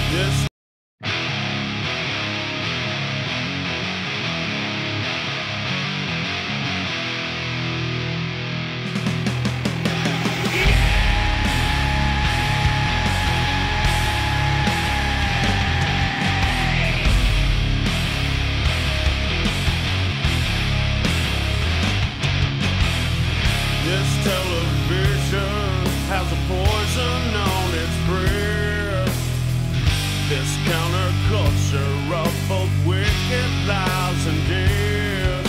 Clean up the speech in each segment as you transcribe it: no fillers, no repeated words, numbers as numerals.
This television has a poison on its breath. This counterculture of both wicked lies and death.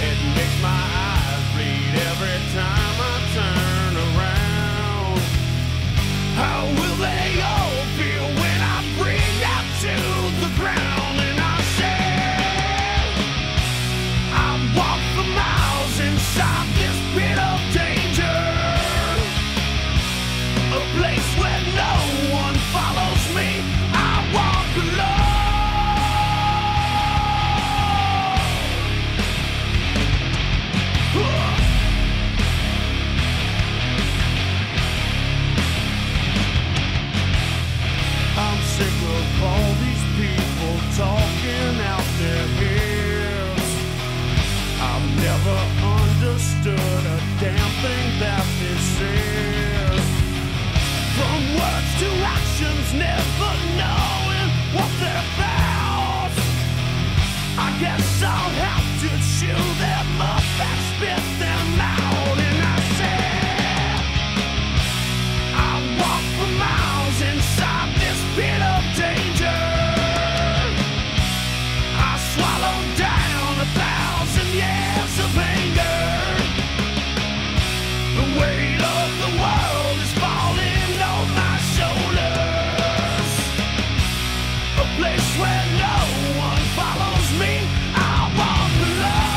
It makes my eyes bleed every time I turn around. How will they all feel when I bring them to the ground? And I say, I've walked for miles inside this pit of danger, a place where no one follows me. I walk alone. I'm sick of all these people talking out their heads. I've never understood a damn thing that they said. From words to actions, never knowing what they're about. I guess I'll have to chew them up and spit them out. And I said, I walk for miles inside this pit of danger. I swallow down 1,000 years of anger. The weight of the world is falling on my shoulders. A place where no one follows me. I walk alone.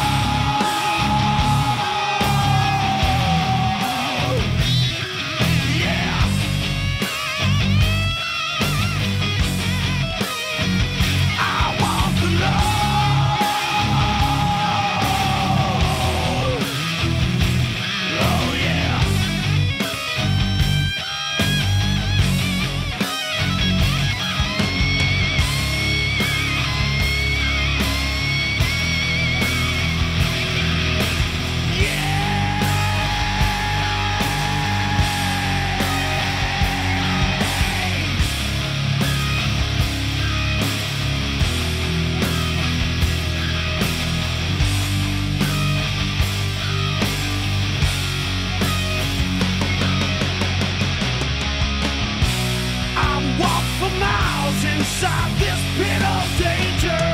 Yeah. I walk alone. Oh yeah. Inside this pit of danger,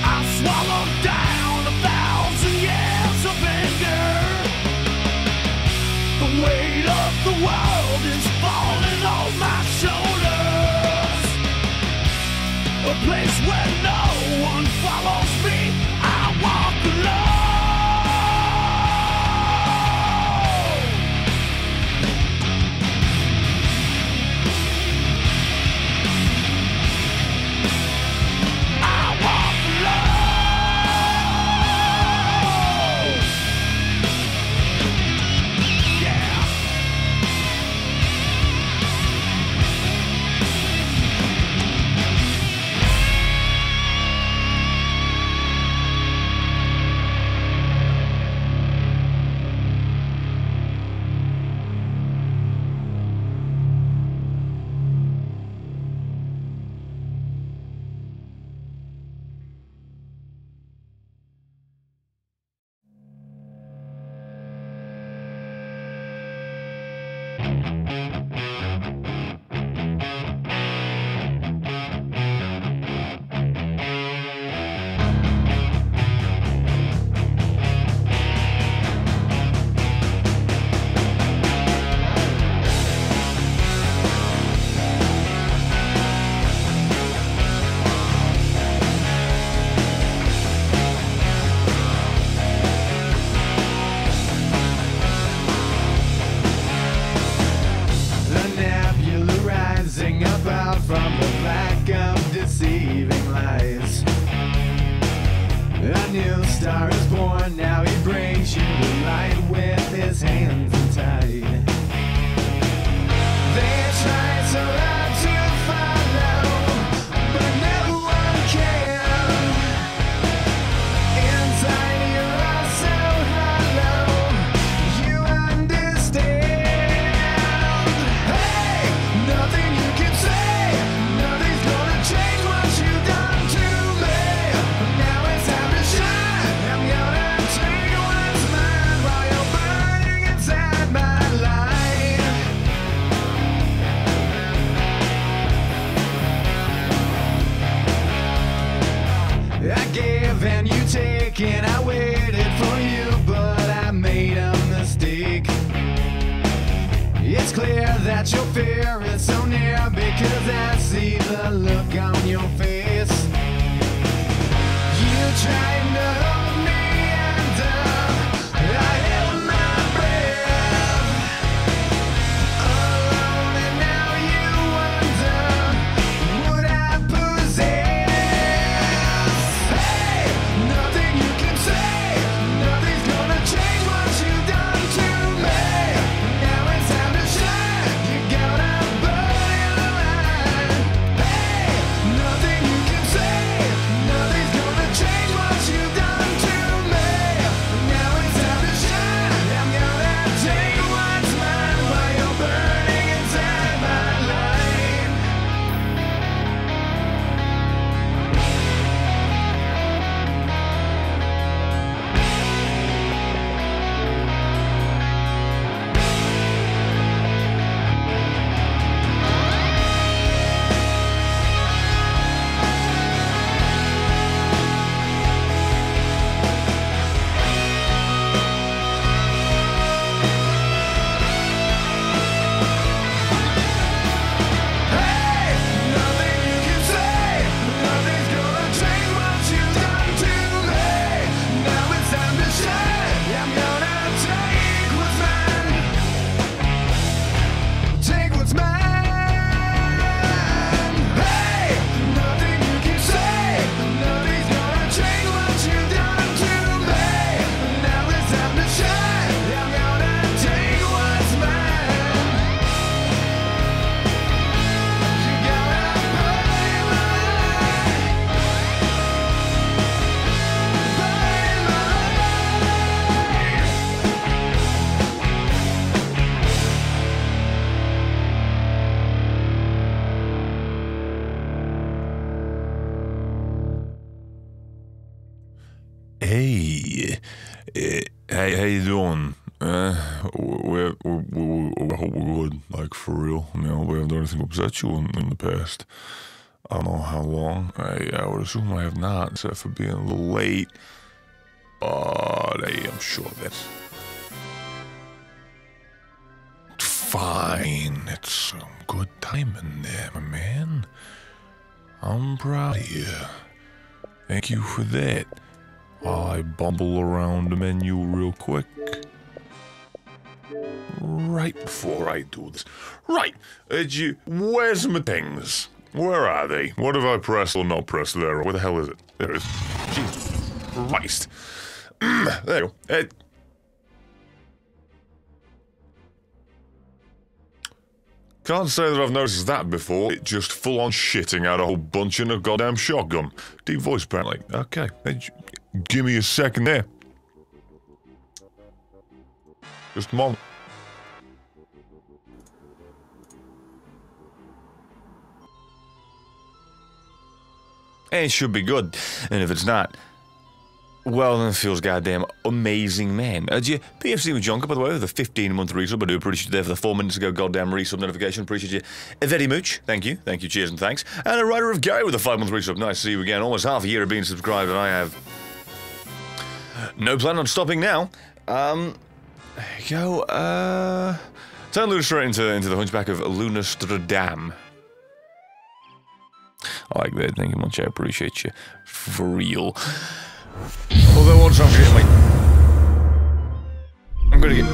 I've swallowed down 1,000 years of anger. The weight of the world is falling on my shoulders. A place where no one follows me. I walk alone. star is born, now he brings you the light with his hands untied. They try so Hey, how you doing? We're good, like for real. You know, we haven't done anything to upset you in the past. I don't know how long. I would assume I have not, except for being a little late. But hey, I'm sure that's fine. It's some good timing there, my man. I'm proud of you. Thank you for that. While I bumble around the menu real quick. Right before I do this. Right, where's my things? Where are they? What have I pressed or not pressed there? Where the hell is it? There it is. Jesus Christ. There you go. Can't say that I've noticed that before. It just full-on shitting out a whole bunch in a goddamn shotgun. Deep voice, apparently. Okay. Give me a second there. Just a moment. It should be good. And if it's not, well, then it feels goddamn amazing, man. PFC with Jonker, by the way, with a 15-month resub. I do appreciate you there for the 4 minutes ago goddamn resub notification. Appreciate you very much. Thank you. Thank you. Cheers and thanks. And a writer of Gary with a 5-month resub. Nice to see you again. Almost half a year of being subscribed, and I have no plan on stopping now. There you go. Turn Lunastra into the Hunchback of Lunastra Dam. I like that. Thank you much. I appreciate you. For real. Although once I'm gonna get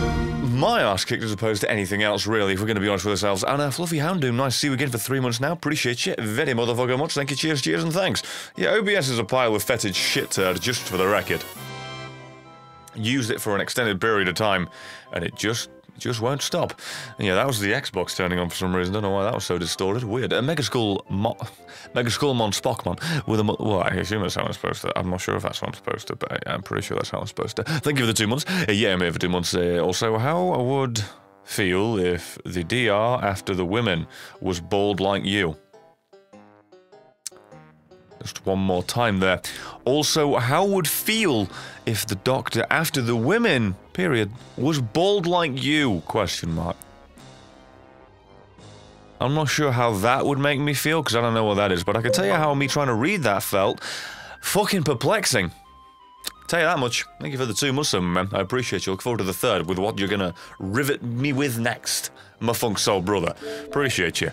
my ass kicked as opposed to anything else, really, if we're gonna be honest with ourselves. And Fluffy Houndoom, nice to see you again for 3 months now. Appreciate you very motherfucking much. Thank you, cheers, and thanks. Yeah, OBS is a pile of fetid shit turd, just for the record. Used it for an extended period of time, and it just won't stop. And yeah, that was the Xbox turning on for some reason. Don't know why that was so distorted. Weird. Mega Skull Mon Spockmon with a... Well, I assume that's how I'm supposed to... I'm not sure if that's how I'm supposed to, but I'm pretty sure that's how I'm supposed to. Thank you for the 2 months. Yeah, I'm here for 2 months. Also, how I would feel if the DR after the women was bald like you. Just one more time there. Also, how would feel if the doctor after the women, period, was bald like you, question mark. I'm not sure how that would make me feel, because I don't know what that is, but I can tell you how me trying to read that felt. Fucking perplexing. Tell you that much. Thank you for the 2 months, man. I appreciate you. Look forward to the 3rd with what you're gonna rivet me with next, my funk soul brother. Appreciate you.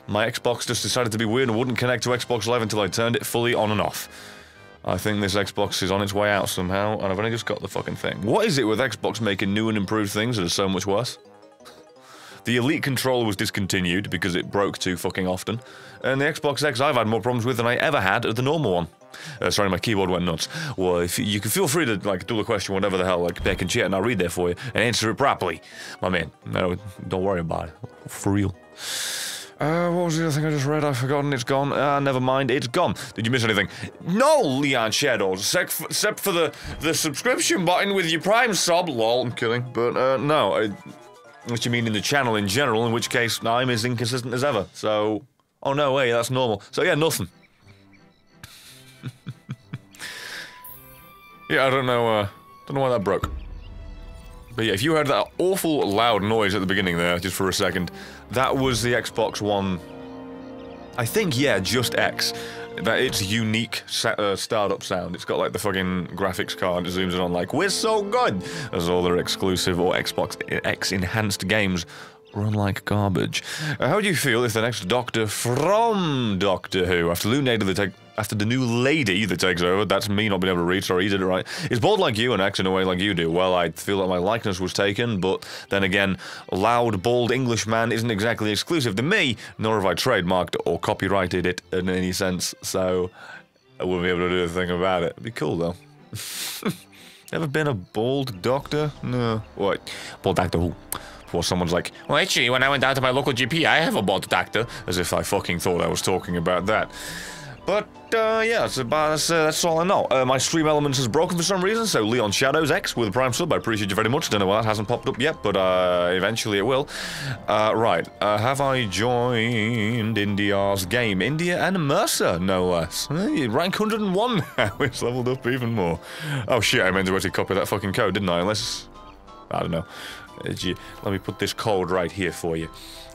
My Xbox just decided to be weird and wouldn't connect to Xbox Live until I turned it fully on and off. I think this Xbox is on its way out somehow, and I've only just got the fucking thing. What is it with Xbox making new and improved things that are so much worse? The Elite controller was discontinued because it broke too fucking often, and the Xbox X I've had more problems with than I ever had at the normal one. Sorry, my keyboard went nuts. Well, if you can feel free to, like, do the question, whatever the hell, like, back and chat, and I'll read there for you, and answer it properly. My man, no, don't worry about it. For real. What was the other thing I just read? I've forgotten. It's gone. Never mind. It's gone. Did you miss anything? No, Leon Shadows. Except for the subscription button with your Prime sub. Lol, I'm kidding. But, no. What you mean in the channel in general, in which case I'm as inconsistent as ever. So, oh no way, that's normal. So yeah, nothing. Yeah, I don't know why that broke. But yeah, if you heard that awful loud noise at the beginning there, just for a second, that was the Xbox One, I think, yeah, just X. That it's unique startup sound. It's got like the fucking graphics card, zooms in on like, we're so good! As all their exclusive or Xbox X enhanced games run like garbage. How would you feel if the next Doctor from Doctor Who, after the new lady that takes over, that's me not being able to read, sorry, you did it right, is bald like you and acts in a way like you do? Well, I feel that my likeness was taken, but then again, loud, bald Englishman isn't exactly exclusive to me, nor have I trademarked or copyrighted it in any sense, so I wouldn't be able to do a thing about it. It'd be cool, though. Ever been a bald doctor? No. What? Bald Doctor Who? Or someone's like, well, actually, when I went down to my local GP, I have a bald doctor. As if I fucking thought I was talking about that. But, yeah, that's all I know. My stream elements has broken for some reason, so Leon Shadows X with a Prime sub, I appreciate you very much. Don't know why that hasn't popped up yet, but eventually it will. Right, have I joined India's game? India and Mercer, no less. Rank 101 now, it's leveled up even more. Oh shit, I meant to actually copy that fucking code, didn't I? Unless, I don't know. Let me put this code right here for you,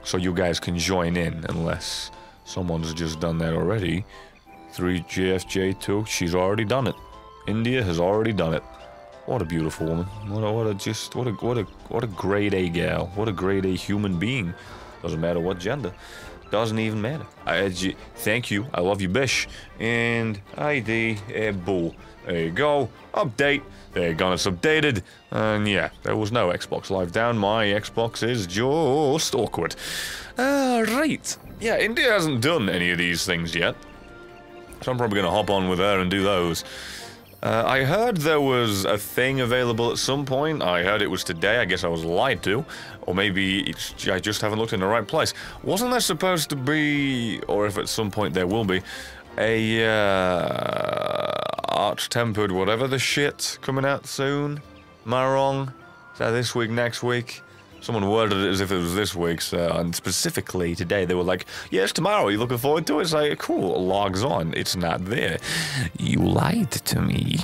so you guys can join in, unless someone's just done that already. 3GFJ2, she's already done it. India has already done it. What a beautiful woman. What a grade A gal. What a grade A human being. Doesn't matter what gender. Doesn't even matter. Thank you. I love you, bish. And ID bull. There you go. Update. There you go. It's updated. And yeah, there was no Xbox Live down. My Xbox is just awkward. Right. Yeah, India hasn't done any of these things yet. So I'm probably going to hop on with her and do those. I heard there was a thing available at some point. I heard it was today. I guess I was lied to. Or maybe I just haven't looked in the right place. Wasn't there supposed to be, or if at some point there will be, a arch-tempered whatever the shit coming out soon? Am I wrong? Is that this week, next week? Someone worded it as if it was this week's, and specifically today they were like, yes, tomorrow, are you looking forward to it? It's like, cool, logs on, it's not there. You lied to me.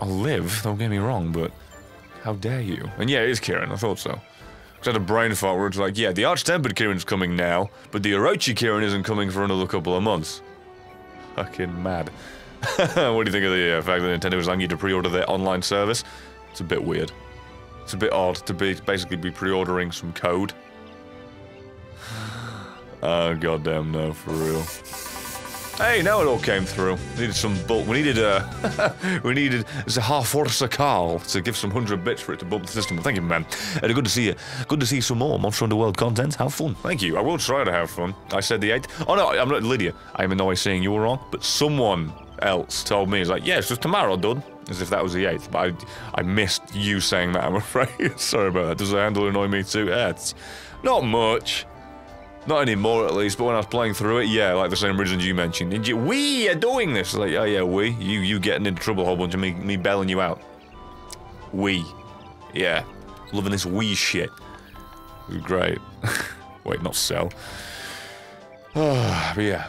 I'll live, don't get me wrong, but how dare you? And yeah, it is Kieran, I thought so. Because I had a brain fart where it's like, yeah, the Arch-Tempered Kieran's coming now, but the Orochi Kieran isn't coming for another couple of months. Fucking mad. What do you think of the fact that Nintendo was allowing you to pre-order their online service? It's a bit weird. It's a bit odd to basically be pre-ordering some code. Oh, goddamn no, for real. Hey, now it all came through. We needed some bulk. We needed the half Forza Carl to give some 100 bits for it to bump the system. Thank you, man. Good to see you. Good to see some more Monster Underworld content. Have fun. Thank you. I will try to have fun. I said the 8th. Oh no, I'm not Lydia. I am in no way saying you were wrong, but someone else told me, it's like, yeah, it's just tomorrow, dude. As if that was the 8th, but I missed you saying that, I'm afraid. Sorry about that. Does the handle annoy me too? Yeah, it's not much. Not anymore, at least, but when I was playing through it, yeah, like the same reasons you mentioned. We are doing this. Like, oh yeah, we. You getting into trouble a whole bunch of me bailing you out. We. Yeah. Loving this we shit. It was great. Wait, not so. But yeah.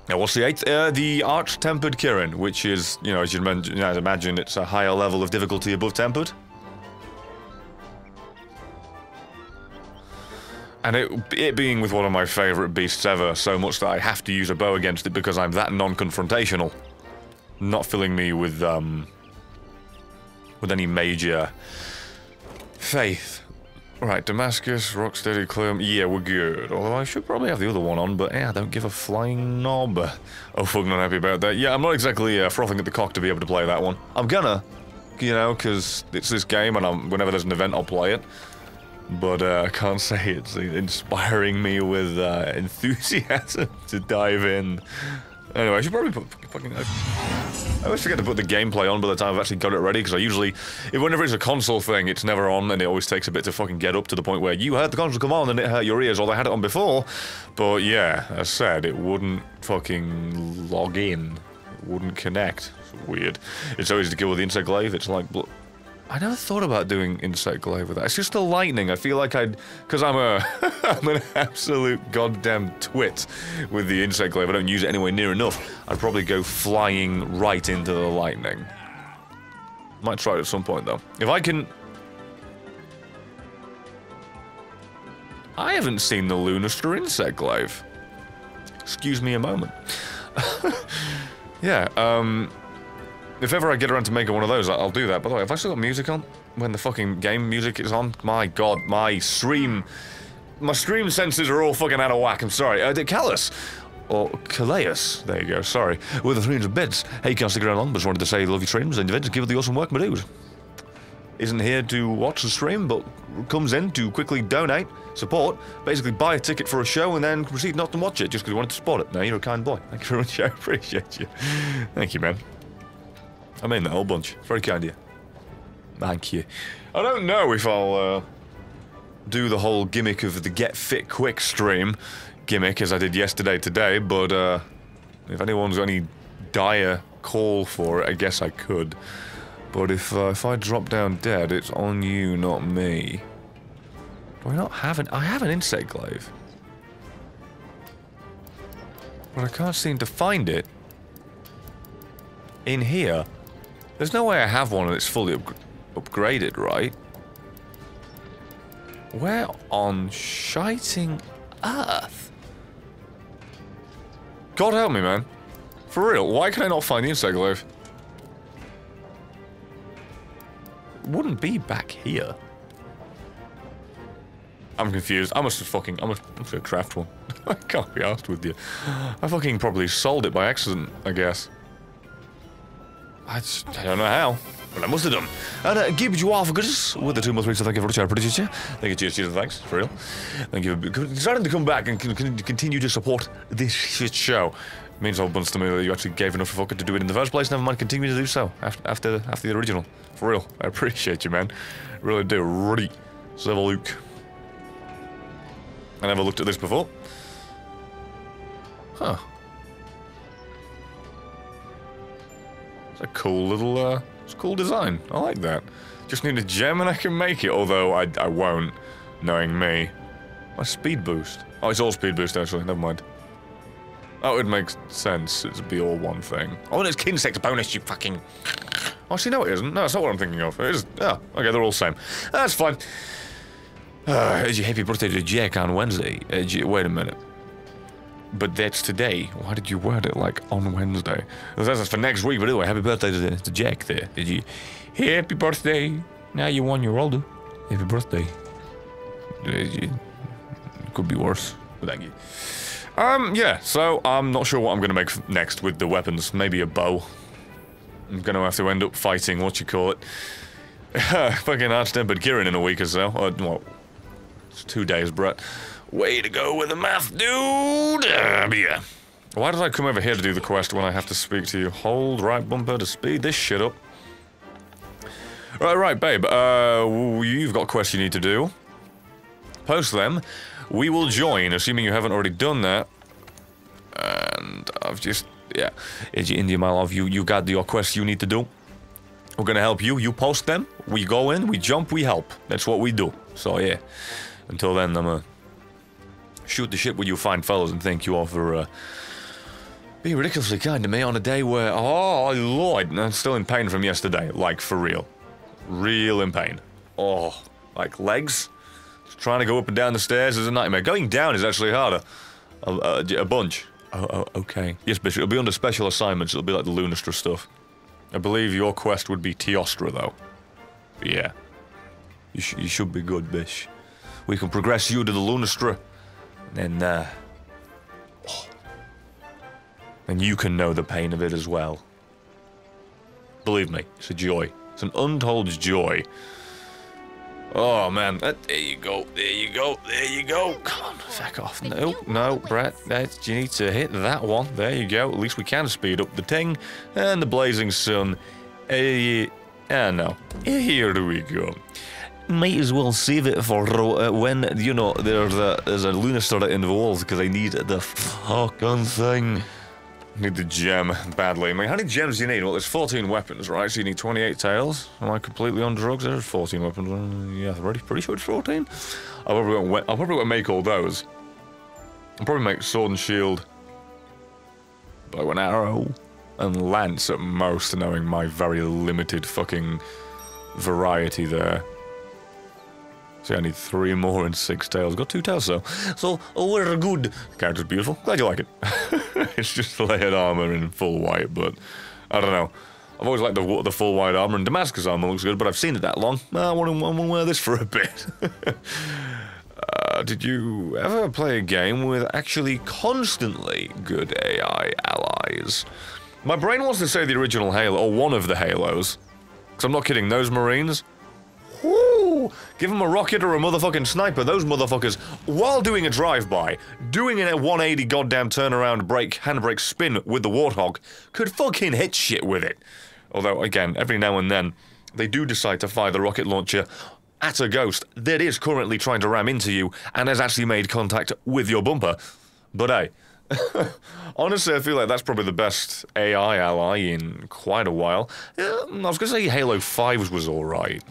Now, what's the 8th? The Arch-Tempered Kirin, which is, you know, as you'd imagine, it's a higher level of difficulty above Tempered. And it being with one of my favourite beasts ever, so much that I have to use a bow against it because I'm that non-confrontational. Not filling me with any major faith. Right, Damascus, Rocksteady, Clem. Yeah, we're good. Although I should probably have the other one on, but yeah, I don't give a flying knob. Oh, fuck, not happy about that. Yeah, I'm not exactly frothing at the cock to be able to play that one. I'm gonna, you know, because it's this game, and whenever there's an event, I'll play it. But I can't say it's inspiring me with enthusiasm to dive in. Anyway, I should probably put fucking... I always forget to put the gameplay on by the time I've actually got it ready, because I usually... Whenever it's a console thing, it's never on, and it always takes a bit to fucking get up to the point where you heard the console come on and it hurt your ears, or they had it on before. But yeah, as said, it wouldn't fucking log in. It wouldn't connect. It's weird. It's always to kill with the insect glaive. It's like... I never thought about doing insect glaive with that. It's just the lightning. I feel like because I'm an absolute goddamn twit with the insect glaive. I don't use it anywhere near enough. I'd probably go flying right into the lightning. Might try it at some point though. If I can... I haven't seen the Lunastra insect glaive. Excuse me a moment. Yeah, if ever I get around to making one of those, I'll do that. By the way, have I still got music on? When the fucking game music is on? My god, my stream senses are all fucking out of whack, I'm sorry. Callus. Or Calais. There you go, sorry. With the 300 bits. Hey, you can't stick around long, but just wanted to say love your streams and events, give it the awesome work, my dude. Isn't here to watch the stream, but comes in to quickly donate, support, basically buy a ticket for a show and then proceed not to watch it just because you wanted to support it. No, you're a kind boy. Thank you very much, I appreciate you. Thank you, man. I mean that whole bunch. Very kind of you. Thank you. I don't know if I'll do the whole gimmick of the get fit quick stream. gimmick as I did yesterday today, but if anyone's got any dire call for it, I guess I could. But if I drop down dead, it's on you, not me. Do I not have an... I have an insect glaive. But I can't seem to find it. In here. There's no way I have one and it's fully upgraded, right? Where on shiting earth? God help me, man. For real, why can I not find the insect glaive? It wouldn't be back here. I'm confused. I must have fucking... I'm gonna craft one. I can't be arsed with you. I fucking probably sold it by accident, I guess. I don't know how, but I must have done. And give you all for goodness with the 2 months, so thank you for the chat, appreciate you. Thank you, cheers, thanks, for real. Thank you for deciding to come back and continue to support this shit show. It means a whole bunch to me that you actually gave enough fucker to do it in the first place, never mind continue to do so after the original. For real, I appreciate you, man. Really do, really. Let's have a look. I never looked at this before. Huh. It's a cool little, it's a cool design. I like that. Just need a gem and I can make it, although I won't, knowing me. My speed boost. Oh, it's all speed boost, actually. Never mind. Oh, it makes sense. It'd be all one thing. Oh, and it's Kinsect bonus, you fucking... Oh, actually, no, it isn't. No, that's not what I'm thinking of. It is... Oh, okay, they're all the same. That's fine. Happy birthday to Jack on Wednesday. Wait a minute. But that's today. Why did you word it like on Wednesday? That's for next week, but anyway, happy birthday to Jack there. Did you? Happy birthday. Now you're 1 year older. Happy birthday. It could be worse. But thank you. Yeah, so I'm not sure what I'm gonna make next with the weapons. Maybe a bow. I'm gonna have to end up fighting, what you call it. Fucking hard-tempered Kirin in a week or so. Or, well, it's 2 days, Brett. Way to go with the math, dude! But yeah. Why did I come over here to do the quest when I have to speak to you? Hold right bumper to speed this shit up. Right, babe. You've got quests you need to do. Post them. We will join, assuming you haven't already done that. And I've just... Yeah. India, my love, you got your quests you need to do. We're gonna help you. You post them. We go in, we jump, we help. That's what we do. So, yeah. Until then, I'm gonna... shoot the shit with you fine fellas and thank you all for being ridiculously kind to me on a day where, oh lord, I'm still in pain from yesterday, like for real. Real in pain. Oh, like legs? Just trying to go up and down the stairs is a nightmare. Going down is actually harder. A bunch. Oh, okay. Yes, Bishop, it'll be under special assignments, it'll be like the Lunastra stuff. I believe your quest would be Teostra though. But yeah. You should be good, Bish. We can progress you to the Lunastra. And and you can know the pain of it as well. Believe me, it's a joy. It's an untold joy. Oh man, there you go, there you go, there you go. Come on, fuck off. No, Brett, you need to hit that one. There you go. At least we can speed up the ting and the blazing sun. No. Here we go. Might as well save it for when, you know, there's a Lunastra involved, because I need the fucking thing. Need the gem badly. I mean, how many gems do you need? Well, there's 14 weapons, right? So you need 28 tails. Am I completely on drugs? There's 14 weapons. Yeah, pretty sure it's 14. I'll probably make all those. I'll probably make sword and shield, bow and arrow, and lance at most, knowing my very limited fucking variety there. See, I need 3 more and 6 tails. Got 2 tails, so we're good. The character's beautiful. Glad you like it. It's just layered armor in full white, but I don't know. I've always liked the full white armor, and Damascus armor looks good, but I've seen it that long. I want to wear this for a bit. Did you ever play a game with actually constantly good AI allies? My brain wants to say the original Halo, or one of the Halos. Because I'm not kidding, those Marines... Woo! Give them a rocket or a motherfucking sniper, those motherfuckers, while doing a drive-by, doing a 180 goddamn turnaround handbrake spin with the Warthog, could fucking hit shit with it. Although, again, every now and then, they do decide to fire the rocket launcher at a ghost that is currently trying to ram into you and has actually made contact with your bumper. But hey, honestly, I feel like that's probably the best AI ally in quite a while. Yeah, I was going to say Halo 5 was alright.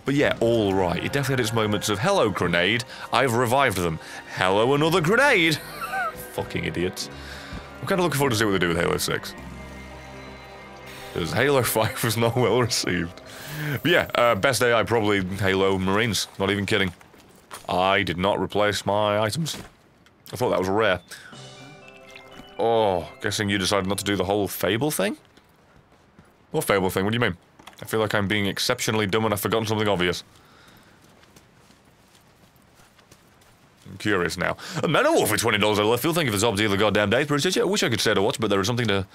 But yeah, alright. It definitely had its moments of, hello, grenade, I've revived them. Hello, another grenade! Fucking idiots. I'm kind of looking forward to see what they do with Halo 6. Because Halo 5 was not well received. But yeah, best AI probably Halo Marines. Not even kidding. I did not replace my items. I thought that was rare. Oh, guessing you decided not to do the whole Fable thing? What Fable thing? What do you mean? I feel like I'm being exceptionally dumb and I've forgotten something obvious. I'm curious now. Manowar for $20 out of left field. Thank you for the top of the goddamn day. Appreciate you. I wish I could stay to watch, but there is something to...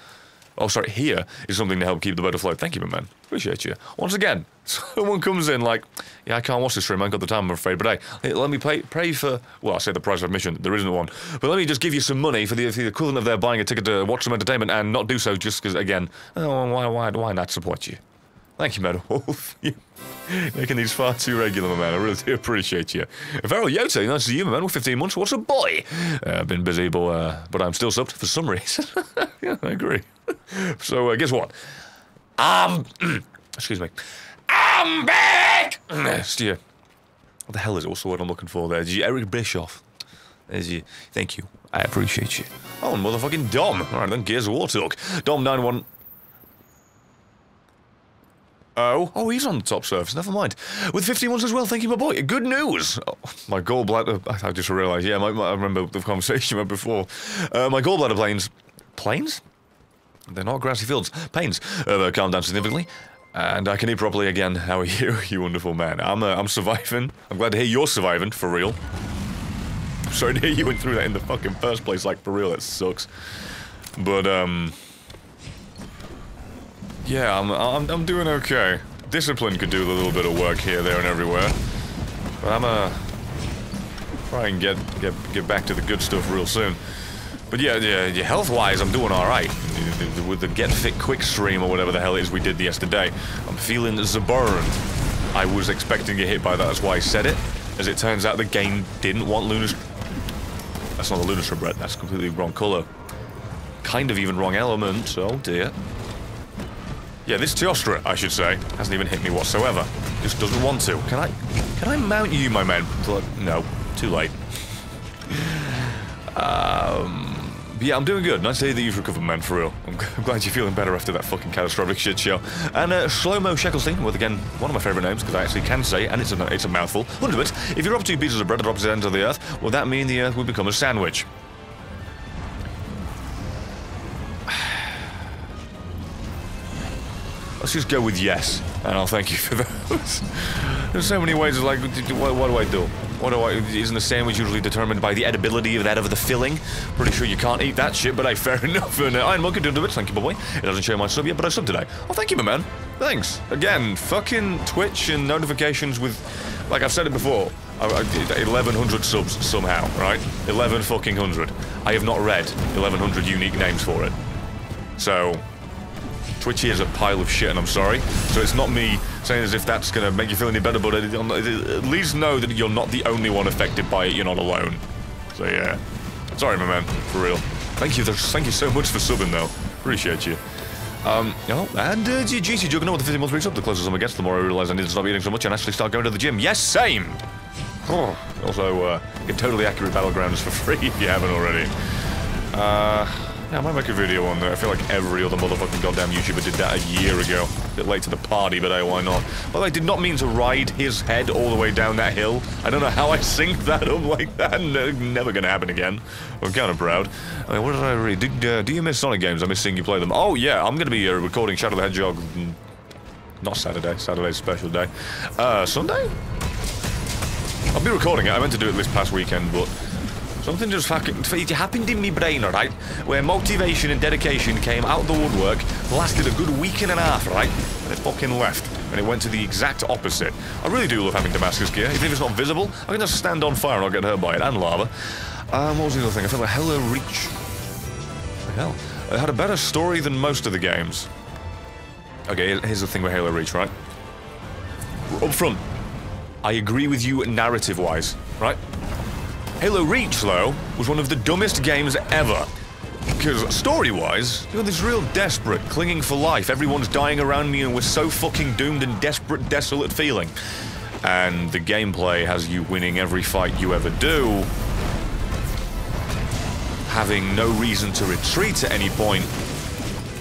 Oh, sorry, here is something to help keep the boat afloat. Thank you, my man. Appreciate you. Once again, someone comes in like, yeah, I can't watch this stream, I ain't got the time, I'm afraid, but hey, let me pray for, well, I say the price of admission, there isn't one, but let me just give you some money for the equivalent of their buying a ticket to watch some entertainment and not do so just because, again, oh, why not support you? Thank you, Metal Wolf. You're making these far too regular, my man. I really do appreciate you. Feral Yote, nice to see you, my man. With 15 months, what's up, boy? I've been busy, but I'm still subbed for some reason. Yeah, I agree. So, guess what? Excuse me. I'm back! Steer. What the hell is it? What's the word I'm looking for there? Eric Bischoff. There's you. Thank you. I appreciate you. Oh, and motherfucking Dom. Alright then, Gears of War talk. Dom91... Oh, he's on the top surface, never mind. With 50 months as well, thank you, my boy. Good news! Oh, my gallbladder... I just realised, yeah, I remember the conversation we had before. My gallbladder planes... Planes? They're not grassy fields. Pains. Calmed down significantly. And I can eat properly again. How are you, you wonderful man? I'm surviving. I'm glad to hear you're surviving, for real. I'm sorry to hear you went through that in the fucking first place, like, for real, it sucks. But, yeah, I'm doing okay. Discipline could do a little bit of work here, there, and everywhere. But I'm try and get back to the good stuff real soon. But yeah, health-wise, I'm doing alright. With the Get Fit Quick stream or whatever the hell it is we did yesterday, I'm feeling zaburned. I was expecting to get hit by that, that's why I said it. As it turns out, the game didn't want Lunastra. That's not the Lunastra bread, that's completely wrong colour. Kind of even wrong element, oh dear. Yeah, this Teostra, I should say, hasn't even hit me whatsoever. Just doesn't want to. Can I mount you, my man? No, too late. But yeah, I'm doing good. Nice to hear that you've recovered, man, for real. I'm glad you're feeling better after that fucking catastrophic shit show. And Slow-Mo Sheckelstein, with again, one of my favourite names, because I actually can say, and it's a mouthful. 100. If you drop 2 pieces of bread at opposite ends of the earth, will that mean the earth will become a sandwich? Let's just go with yes, and I'll thank you for those. There's so many ways, like, what do I do? Isn't a sandwich usually determined by the edibility of that of the filling? Pretty sure you can't eat that shit, but hey, fair enough. And Iron Monkey doing the bits, thank you, boy. It doesn't show my sub yet, but I subbed today. Oh, thank you, my man. Thanks. Again, fucking Twitch and notifications with, like I've said it before, 1100 subs somehow, right? 11 fucking hundred. I have not read 1100 unique names for it. So... Twitchy is a pile of shit, and I'm sorry. So it's not me saying as if that's gonna make you feel any better, but at least know that you're not the only one affected by it. You're not alone. So yeah, sorry, my man, for real. Thank you so much for subbing, though. Appreciate you. And GC Juggernaut with the 50 month reach up. The closer summer gets, the more I realise I need to stop eating so much and actually start going to the gym. Yes, same. Also, get Totally Accurate Battlegrounds for free if you haven't already. Yeah, I might make a video on there. I feel like every other motherfucking goddamn YouTuber did that a year ago. A bit late to the party, but hey, why not? But I did not mean to ride his head all the way down that hill. I don't know how I synced that up like that. Never gonna happen again. I'm kind of proud. I mean, what did I read? Do you miss Sonic games? I miss seeing you play them. Oh, yeah, I'm gonna be recording Shadow the Hedgehog... Not Saturday. Saturday's a special day. Sunday? I'll be recording it. I meant to do it this past weekend, but... Something just fucking happened in my brain, alright? Where motivation and dedication came out of the woodwork, lasted a good week and a half, right? And it fucking left. And it went to the exact opposite. I really do love having Damascus gear. Even if it's not visible, I can just stand on fire and not get hurt by it. And lava. What was the other thing? I feel like Halo Reach. What the hell? It had a better story than most of the games. Okay, here's the thing with Halo Reach, right? Up front, I agree with you narrative-wise, right? Halo Reach, though, was one of the dumbest games ever. Because story-wise, you're this real desperate, clinging for life. Everyone's dying around me and we're so fucking doomed and desperate, desolate feeling. And the gameplay has you winning every fight you ever do, having no reason to retreat at any point,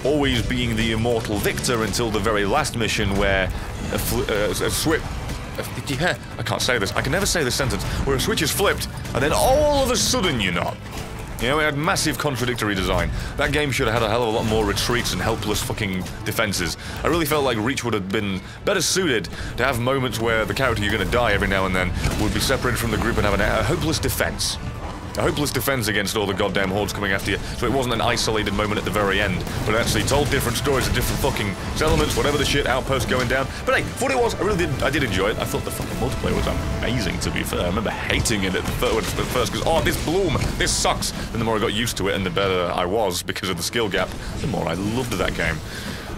always being the immortal victor until the very last mission where I can't say this. I can never say this sentence. Where a switch is flipped, and then all of a sudden you're not. You know, it had massive contradictory design. That game should have had a hell of a lot more retreats and helpless fucking defenses. I really felt like Reach would have been better suited to have moments where the character you're gonna die every now and then would be separated from the group and have a hopeless defense. A hopeless defense against all the goddamn hordes coming after you, so it wasn't an isolated moment at the very end, but it actually told different stories of different fucking settlements, whatever the shit, outposts going down. But hey, for what it was, I did enjoy it. I thought the fucking multiplayer was amazing, to be fair. I remember hating it at first, because, oh, this bloom, this sucks. And the more I got used to it, and the better I was because of the skill gap, the more I loved that game.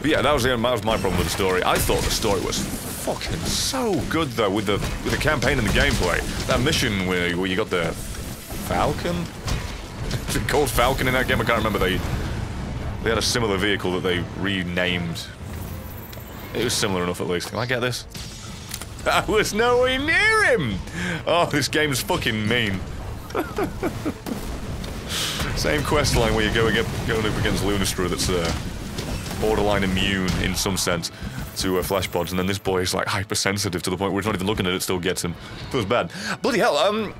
But yeah, that was my problem with the story. I thought the story was fucking so good, though, with the campaign and the gameplay. That mission where you got the Falcon? Is it called Falcon in that game? I can't remember. They had a similar vehicle that they renamed. It was similar enough, at least. Can I get this? I was nowhere near him! Oh, this game's fucking mean. Same quest line where you're going up against Lunastra that's borderline immune, in some sense, to flash pods, and then this boy is like hypersensitive to the point where he's not even looking at it, still gets him. Feels bad. Bloody hell,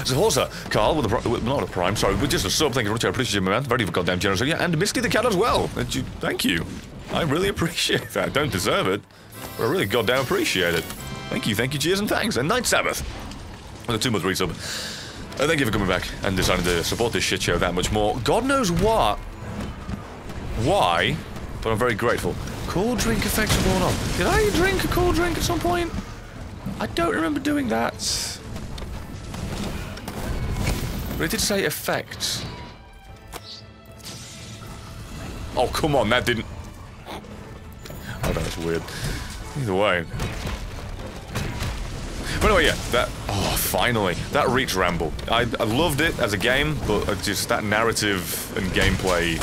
so Horsa, Carl, not a prime, sorry, with just a sub, thank you very much, I appreciate you, man, very goddamn generous, yeah, and Misty the cat as well, thank you, I really appreciate that, I don't deserve it, but I really goddamn appreciate it, thank you, cheers and thanks, and Night Sabbath, with a 2 month resub, thank you for coming back and deciding to support this shit show that much more, God knows why, but I'm very grateful. Cool drink effects are going on. Did I drink a cool drink at some point? I don't remember doing that. But it did say effects. Oh, come on, that didn't... Oh, that's weird. Either way. But anyway, yeah, that... Oh, finally. That Reach ramble. I loved it as a game, but just that narrative and gameplay,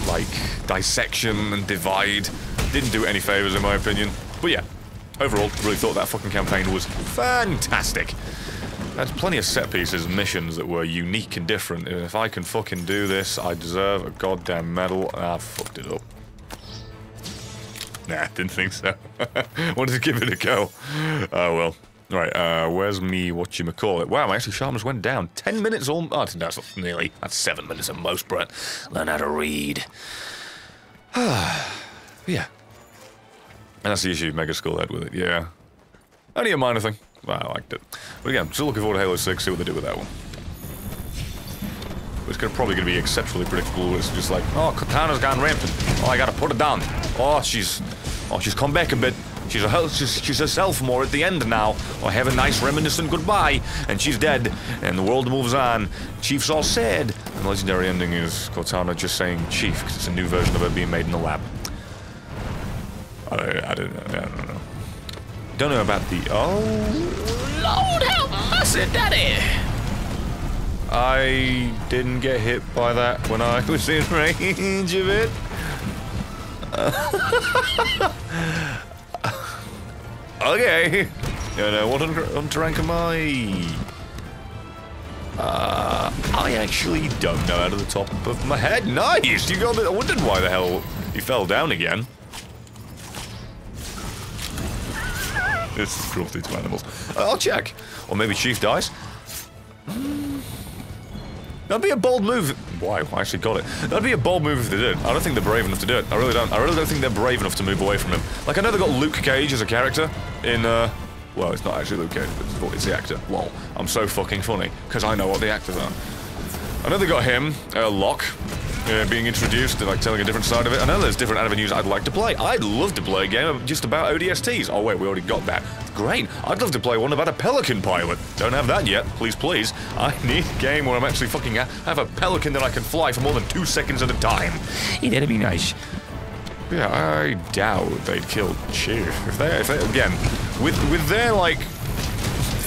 like, dissection and divide, didn't do it any favors, in my opinion. But yeah, overall, really thought that fucking campaign was fantastic. There's plenty of set pieces and missions that were unique and different. If I can fucking do this, I deserve a goddamn medal. I fucked it up. Nah, didn't think so. Wanted to give it a go. Oh well. Right, where's me whatchamacallit? Wow, my actually sharpness went down. 10 minutes all... Oh, that's not nearly. That's 7 minutes at most, Brett. Learn how to read. Yeah. And that's the issue Mega Skull had with it, yeah. Only a minor thing. Well, I liked it. But again, still looking forward to Halo 6, see what they do with that one. It's probably going to be exceptionally predictable. It's just like, oh, Katana's gone rampant. Oh, I gotta put it down. Oh, she's come back a bit. She's herself more at the end now. Oh, have a nice reminiscent goodbye. And she's dead. And the world moves on. Chief's all sad. And the legendary ending is Cortana just saying Chief, because it's a new version of her being made in the lab. I don't know. Don't know about the... Oh... Lord have mercy, Daddy! I didn't get hit by that when I was in range of it. Okay. What rank am I? I actually don't know out of the top of my head. Nice! You got it. I wondered why the hell he fell down again. This is cruelty to animals. I'll check. Or maybe Chief dies. That'd be a bold move. Wow, I actually got it. That'd be a bold move if they did. I don't think they're brave enough to do it. I really don't. I really don't think they're brave enough to move away from him. Like, I know they got Luke Cage as a character in, well, it's not actually Luke Cage, but it's the actor. Lol. I'm so fucking funny, because I know what the actors are. I know they got him, Locke, being introduced and, like, telling a different side of it. I know there's different avenues I'd like to play. I'd love to play a game just about ODSTs. Oh, wait, we already got that. Great. I'd love to play one about a pelican pilot. Don't have that yet. Please, please. I need a game where I'm actually fucking have a pelican that I can fly for more than 2 seconds at a time. That'd be nice. Yeah, I doubt they'd kill Chief. If they again, with their, like,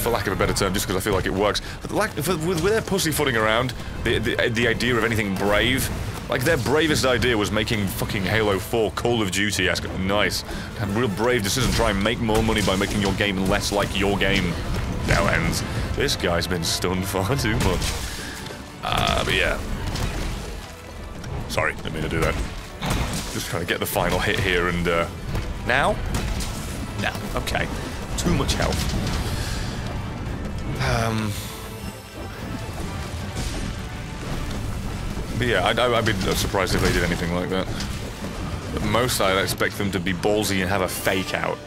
for lack of a better term, just because I feel like it works. But with their pussyfooting around, the idea of anything brave, like their bravest idea was making fucking Halo 4 Call of Duty-esque. Nice. A real brave decision. Try and make more money by making your game less like your game. Now ends. This guy's been stunned far too much. But yeah. Sorry, didn't mean to do that. Just trying to get the final hit here and, now? No, okay. Too much health. But yeah, I'd be surprised if they did anything like that. At most, I'd expect them to be ballsy and have a fake out.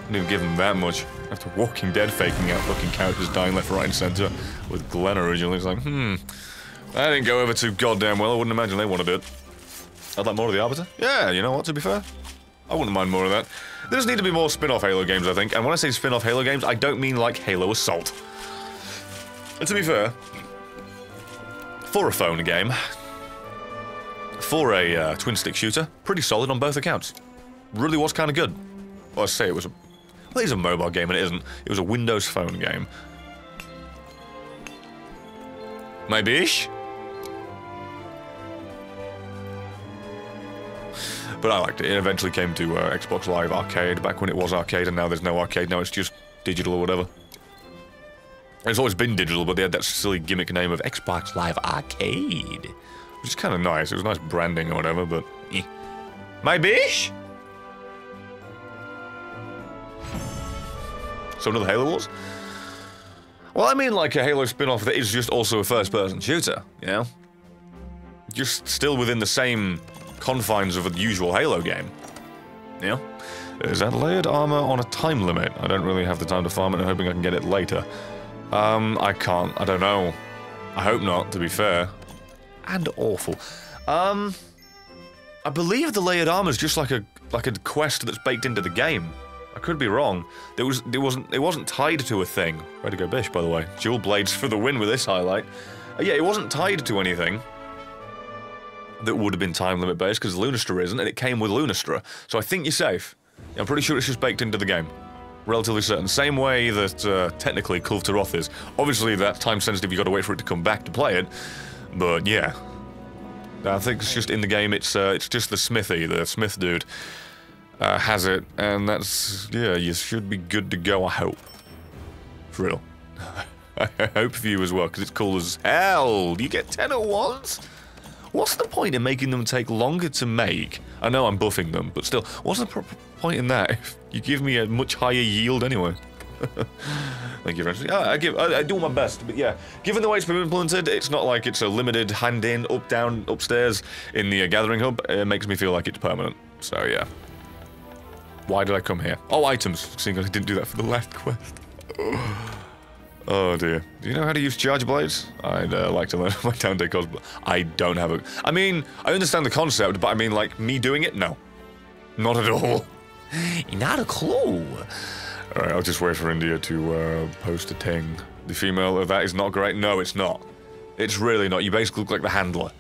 I didn't give them that much. After Walking Dead faking out fucking characters dying left, right, and center with Glenn originally, it's like, that didn't go over too goddamn well. I wouldn't imagine they wanted it. I'd like more of the Arbiter. Yeah, you know what, to be fair? I wouldn't mind more of that. There just need to be more spin-off Halo games, I think. And when I say spin-off Halo games, I don't mean like Halo Assault. And to be fair, for a phone game, for a twin-stick shooter, pretty solid on both accounts. Really was kind of good. Well, I say it was a... Well, it's a mobile game, and it isn't. It was a Windows Phone game. My bish? But I liked it. It eventually came to Xbox Live Arcade, back when it was arcade, and now there's no arcade. Now it's just digital or whatever. It's always been digital, but they had that silly gimmick name of Xbox Live Arcade. Which is kind of nice. It was nice branding or whatever, but... Eh. My bish? So another Halo Wars? Well, I mean like a Halo spin-off that is just also a first-person shooter, you know? Just still within the same confines of a usual Halo game. You know? Is that layered armor on a time limit? I don't really have the time to farm it. I'm hoping I can get it later. I can't. I don't know. I hope not, to be fair. And awful. I believe the layered armor is just like a quest that's baked into the game. I could be wrong. It wasn't tied to a thing. Way to go, Bish, by the way. Dual blades for the win with this highlight. Yeah, it wasn't tied to anything that would have been time limit based, because Lunastra isn't, and it came with Lunastra. So I think you're safe. I'm pretty sure it's just baked into the game. Relatively certain. Same way that, technically, Kulv Taroth is. Obviously, that's time sensitive, you gotta wait for it to come back to play it. But, yeah. I think it's just in the game, it's just the smithy, the smith dude, has it, and that's, yeah, you should be good to go, I hope. For real. I hope for you as well, because it's cool as hell. You get 10 at once? What's the point in making them take longer to make? I know I'm buffing them, but still, what's the point in that if you give me a much higher yield anyway? Thank you very much. I do my best, but yeah, given the way it's been implemented, it's not like it's a limited hand-in, up-down, upstairs in the gathering hub. It makes me feel like it's permanent, so yeah. Why did I come here? Oh, items, seeing as I didn't do that for the last quest. Oh dear. Do you know how to use charge blades? I'd like to learn my down take codes, but I don't have a... I mean, I understand the concept, but I mean, like, me doing it? No. Not at all. Not a clue. Alright, I'll just wait for India to post a thing. The female of that is not great? No, it's not. It's really not. You basically look like the handler.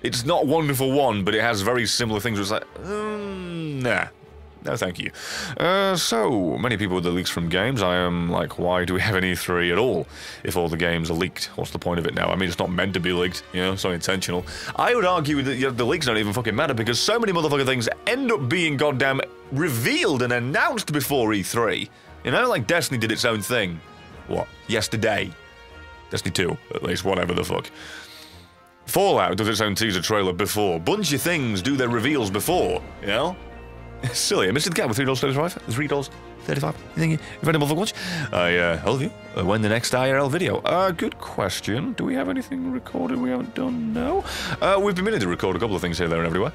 It's not one for one, but it has very similar things where it's like, nah. No, thank you. So, many people with the leaks from games, I am like, why do we have an E3 at all if all the games are leaked? What's the point of it now? I mean, it's not meant to be leaked, you know, it's not intentional. I would argue that the leaks don't even fucking matter because so many motherfucking things end up being goddamn revealed and announced before E3. You know, like Destiny did its own thing. What? Yesterday. Destiny 2, at least, whatever the fuck. Fallout does its own teaser trailer before. Bunch of things do their reveals before, you know? Silly. I missed the cat with $3.35. $3.35. You think if any motherfucker watch? I love you. When the next IRL video? Good question. Do we have anything recorded we haven't done? No. We've been meaning to record a couple of things here, there, and everywhere.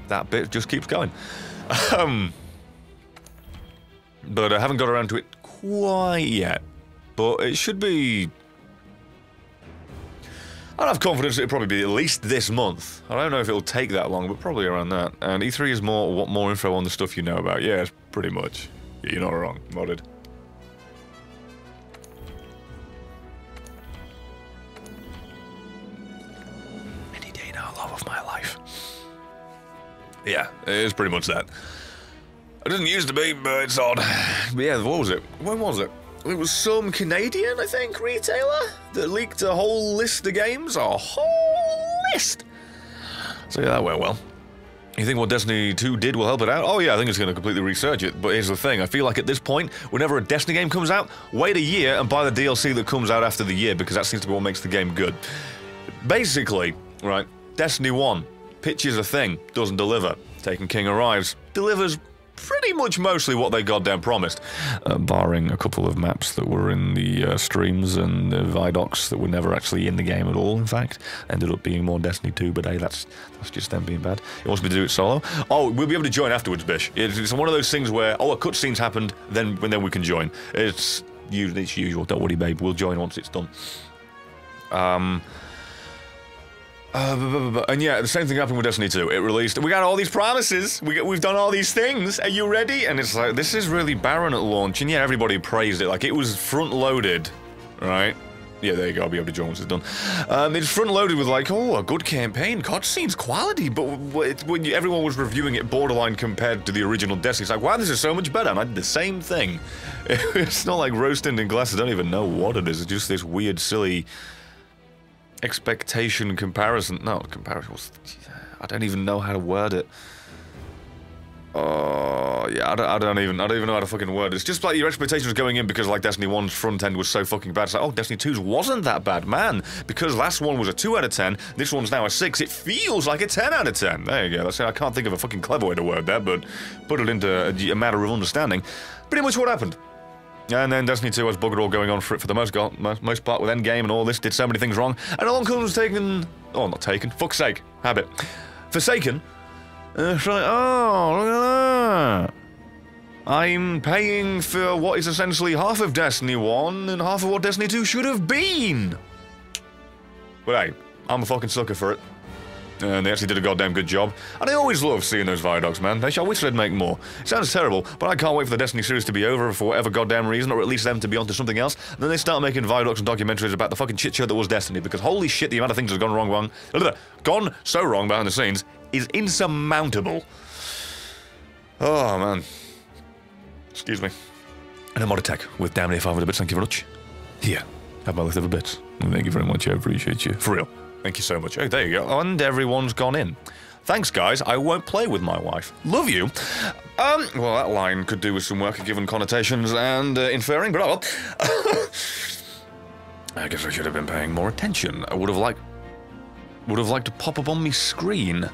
That bit just keeps going. But I haven't got around to it quite yet. But it should be... I'd have confidence it'll probably be at least this month. I don't know if it'll take that long, but probably around that. And E3 is more info on the stuff you know about. Yes, pretty much. Yeah, you're not wrong. Modded. Any day now, love of my life. Yeah, it is pretty much that. It doesn't used to be, but it's odd. But yeah, what was it? When was it? It was some Canadian, I think, retailer that leaked a whole list of games. A whole list! So yeah, that went well. You think what Destiny 2 did will help it out? Oh yeah, I think it's going to completely research it. But here's the thing, I feel like at this point, whenever a Destiny game comes out, wait a year and buy the DLC that comes out after the year, because that seems to be what makes the game good. Basically, right, Destiny 1 pitches a thing, doesn't deliver. Taken King arrives, delivers pretty much mostly what they goddamn promised. Barring a couple of maps that were in the streams and the Vidocs that were never actually in the game at all, in fact. Ended up being more Destiny 2, but hey, that's just them being bad. He wants me to do it solo. Oh, we'll be able to join afterwards, Bish. It's one of those things where, oh, a cutscene's happened, then we can join. It's usual, don't worry, babe. We'll join once it's done. And yeah, the same thing happened with Destiny 2. It released, we got all these promises, we've done all these things, are you ready? And it's like, this is really barren at launch, and yeah, everybody praised it, like it was front-loaded, right? Yeah, there you go, I'll be able to join once it's done. It's front-loaded with like, oh, a good campaign, cutscenes, quality, but when everyone was reviewing it borderline compared to the original Destiny, it's like, wow, this is so much better, and I did the same thing. It's not like roasting in glass, I don't even know what it is, it's just this weird, silly expectation comparison. No, comparison was... I don't even know how to word it. Oh, yeah, I don't even know how to fucking word it. It's just like your expectations going in because like Destiny 1's front end was so fucking bad. It's like, oh, Destiny 2's wasn't that bad, man. Because last one was a 2 out of 10, this one's now a 6. It feels like a 10 out of 10. There you go. That's it. I can't think of a fucking clever way to word that, but put it into a matter of understanding. Pretty much what happened. And then Destiny 2 has bugger all going on for the most part with Endgame and all this, did so many things wrong. And along comes Taken... Oh, not Taken. Fuck's sake. Habit. Forsaken. It's like, oh, look at that. I'm paying for what is essentially half of Destiny 1 and half of what Destiny 2 should have been. But hey, I'm a fucking sucker for it. And they actually did a goddamn good job. And I always love seeing those Vidocs, man. I wish they'd make more. It sounds terrible, but I can't wait for the Destiny series to be over for whatever goddamn reason, or at least them to be onto something else. And then they start making Vidocs and documentaries about the fucking shit show that was Destiny, because holy shit, the amount of things that have gone so wrong behind the scenes is insurmountable. Oh, man. Excuse me. And I'm on attack with damn near 500 bits, thank you very much. Here, have my leftover bits. Thank you very much, I appreciate you. For real. Thank you so much. Oh, there you go. And everyone's gone in. Thanks, guys. I won't play with my wife. Love you. Well, that line could do with some work given connotations and inferring, but oh well. I guess I should have been paying more attention. I would have liked to pop up on me screen.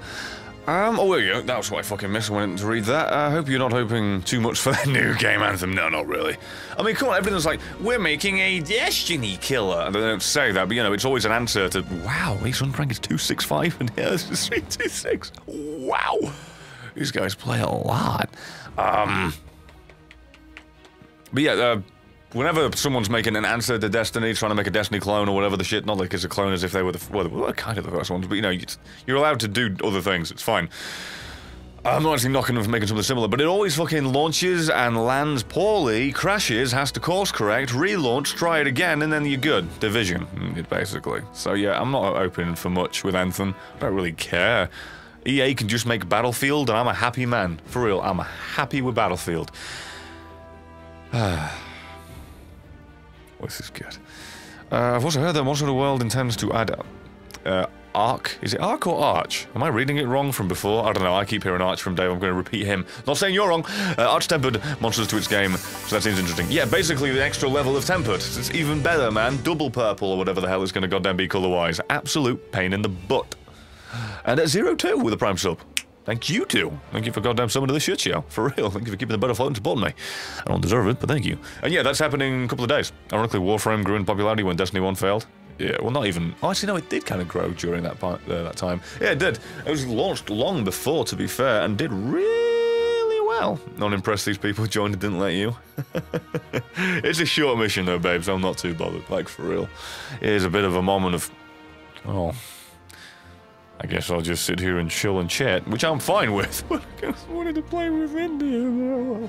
Oh, there you go. That's what I fucking missed when I went to read that. I hope you're not hoping too much for that new game Anthem. No, not really. I mean, come on, everything's like, we're making a Destiny killer. And they don't say that, but, you know, it's always an answer to, wow, Ace Rank is 265, and yeah, this is 326. Wow. These guys play a lot. But yeah, whenever someone's making an answer to Destiny, trying to make a Destiny clone or whatever the shit, not like it's a clone as if they were well, kind of the first ones, but you know, you're allowed to do other things, it's fine. I'm not actually knocking them for making something similar, but it always fucking launches and lands poorly, crashes, has to course correct, relaunch, try it again, and then you're good. Division, basically. So yeah, I'm not open for much with Anthem. I don't really care. EA can just make Battlefield, and I'm a happy man. For real, I'm happy with Battlefield. This is good. I've also heard that Monster Hunter World intends to add Arc. Is it Arc or Arch? Am I reading it wrong from before? I don't know. I keep hearing Arch from Dave. I'm going to repeat him. Not saying you're wrong. Arch-tempered monsters to its game. So that seems interesting. Yeah, basically the extra level of tempered. It's even better, man. Double purple or whatever the hell it's going to goddamn be color-wise. Absolute pain in the butt. And at 0-2 with a prime sub. Thank you too. Thank you for goddamn summon to this shit show. For real. Thank you for keeping the boat afloat and supporting me. I don't deserve it, but thank you. And yeah, that's happening in a couple of days. Ironically, Warframe grew in popularity when Destiny 1 failed. Yeah, well, not even... Oh, actually, no, it did kind of grow during that time. Yeah, it did. It was launched long before, to be fair, and did really well. Not impressed these people joined and didn't let you. It's a short mission, though, babes. I'm not too bothered. Like, for real. It is a bit of a moment of... Oh... I guess I'll just sit here and chill and chat, which I'm fine with, but I just wanted to play with India.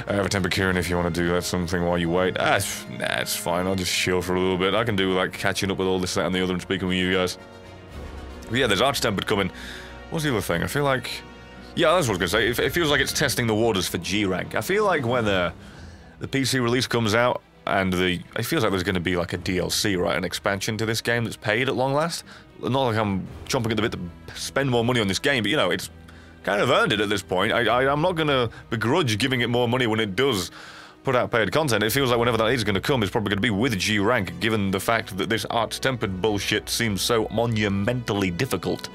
I have a temper, Kieran, if you want to do that something while you wait. Nah, it's fine, I'll just chill for a little bit. I can do, like, catching up with all this, that, and the other and speaking with you guys. But yeah, there's Arch-tempered coming. What's the other thing? I feel like Yeah, that's what I was going to say. It feels like it's testing the waters for G rank. I feel like when the PC release comes out and it feels like there's going to be like a DLC, right? An expansion to this game that's paid at long last. Not like I'm chomping at the bit to spend more money on this game, but you know, it's kind of earned it at this point. I'm not going to begrudge giving it more money when it does put out paid content. It feels like whenever that is going to come, it's probably going to be with G rank, given the fact that this art-tempered bullshit seems so monumentally difficult.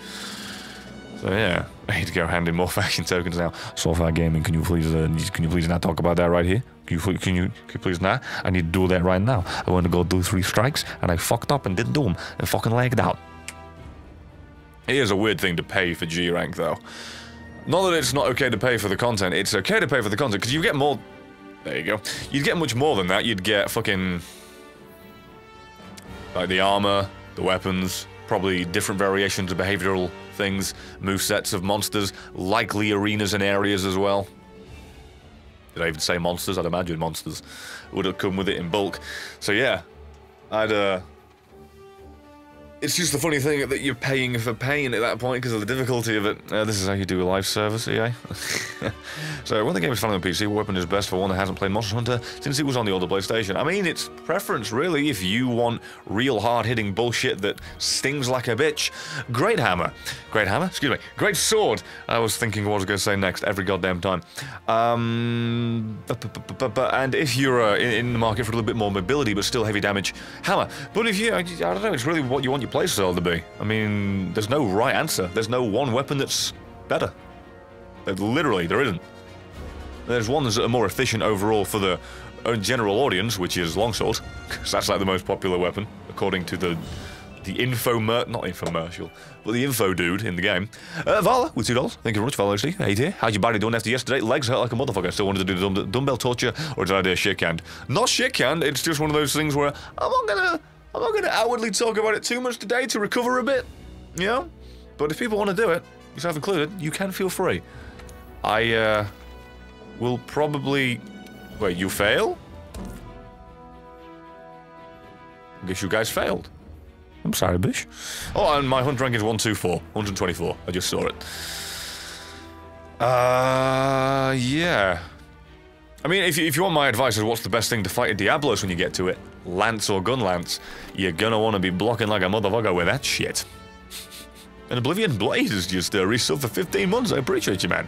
So yeah, I need to go hand in more faction tokens now. Soulfire Gaming, can you please not talk about that right here? Can you please not? I need to do that right now. I want to go do 3 strikes, and I fucked up and didn't do them, and fucking lagged out. It is a weird thing to pay for G rank, though. Not that it's not okay to pay for the content. It's okay to pay for the content because you get more. There you go. You'd get much more than that. You'd get fucking like the armor, the weapons, probably different variations of behavioral things, movesets of monsters, likely arenas and areas as well. Did I even say monsters? I'd imagine monsters would have come with it in bulk. So yeah, it's just the funny thing that you're paying for pain at that point because of the difficulty of it. This is how you do a live service, EA. So when the game is found on PC, what weapon is best for one that hasn't played Monster Hunter since it was on the older PlayStation? I mean, it's preference, really. If you want real hard-hitting bullshit that stings like a bitch, great hammer. Great hammer? Excuse me. Great sword. I was thinking what I was going to say next every goddamn time. And if you're in the market for a little bit more mobility but still heavy damage, hammer. But if you, I don't know, it's really what you want your playstyle to be. I mean, there's no right answer. There's no one weapon that's better. Literally, there isn't. There's ones that are more efficient overall for the general audience, which is longsword, because that's like the most popular weapon, according to the not infomercial, but the info dude in the game. Vala, with $2. Thank you very much, Vala, actually. Hey dear, how's your body doing after yesterday? Legs hurt like a motherfucker. Still wanted to do the dumbbell torture, or did I do a shit canned? Not shit canned, it's just one of those things where I'm not gonna outwardly talk about it too much today to recover a bit, you know? But if people want to do it, yourself included, you can feel free. I will probably... Wait, you fail? I guess you guys failed. I'm sorry, bish. Oh, and my hunt rank is 124. 124. I just saw it. Yeah. I mean, if you want my advice as what's the best thing to fight a Diablos when you get to it, lance or gun lance, you're gonna want to be blocking like a motherfucker with that shit. And Oblivion Blade is just resubbed for 15 months. I appreciate you, man.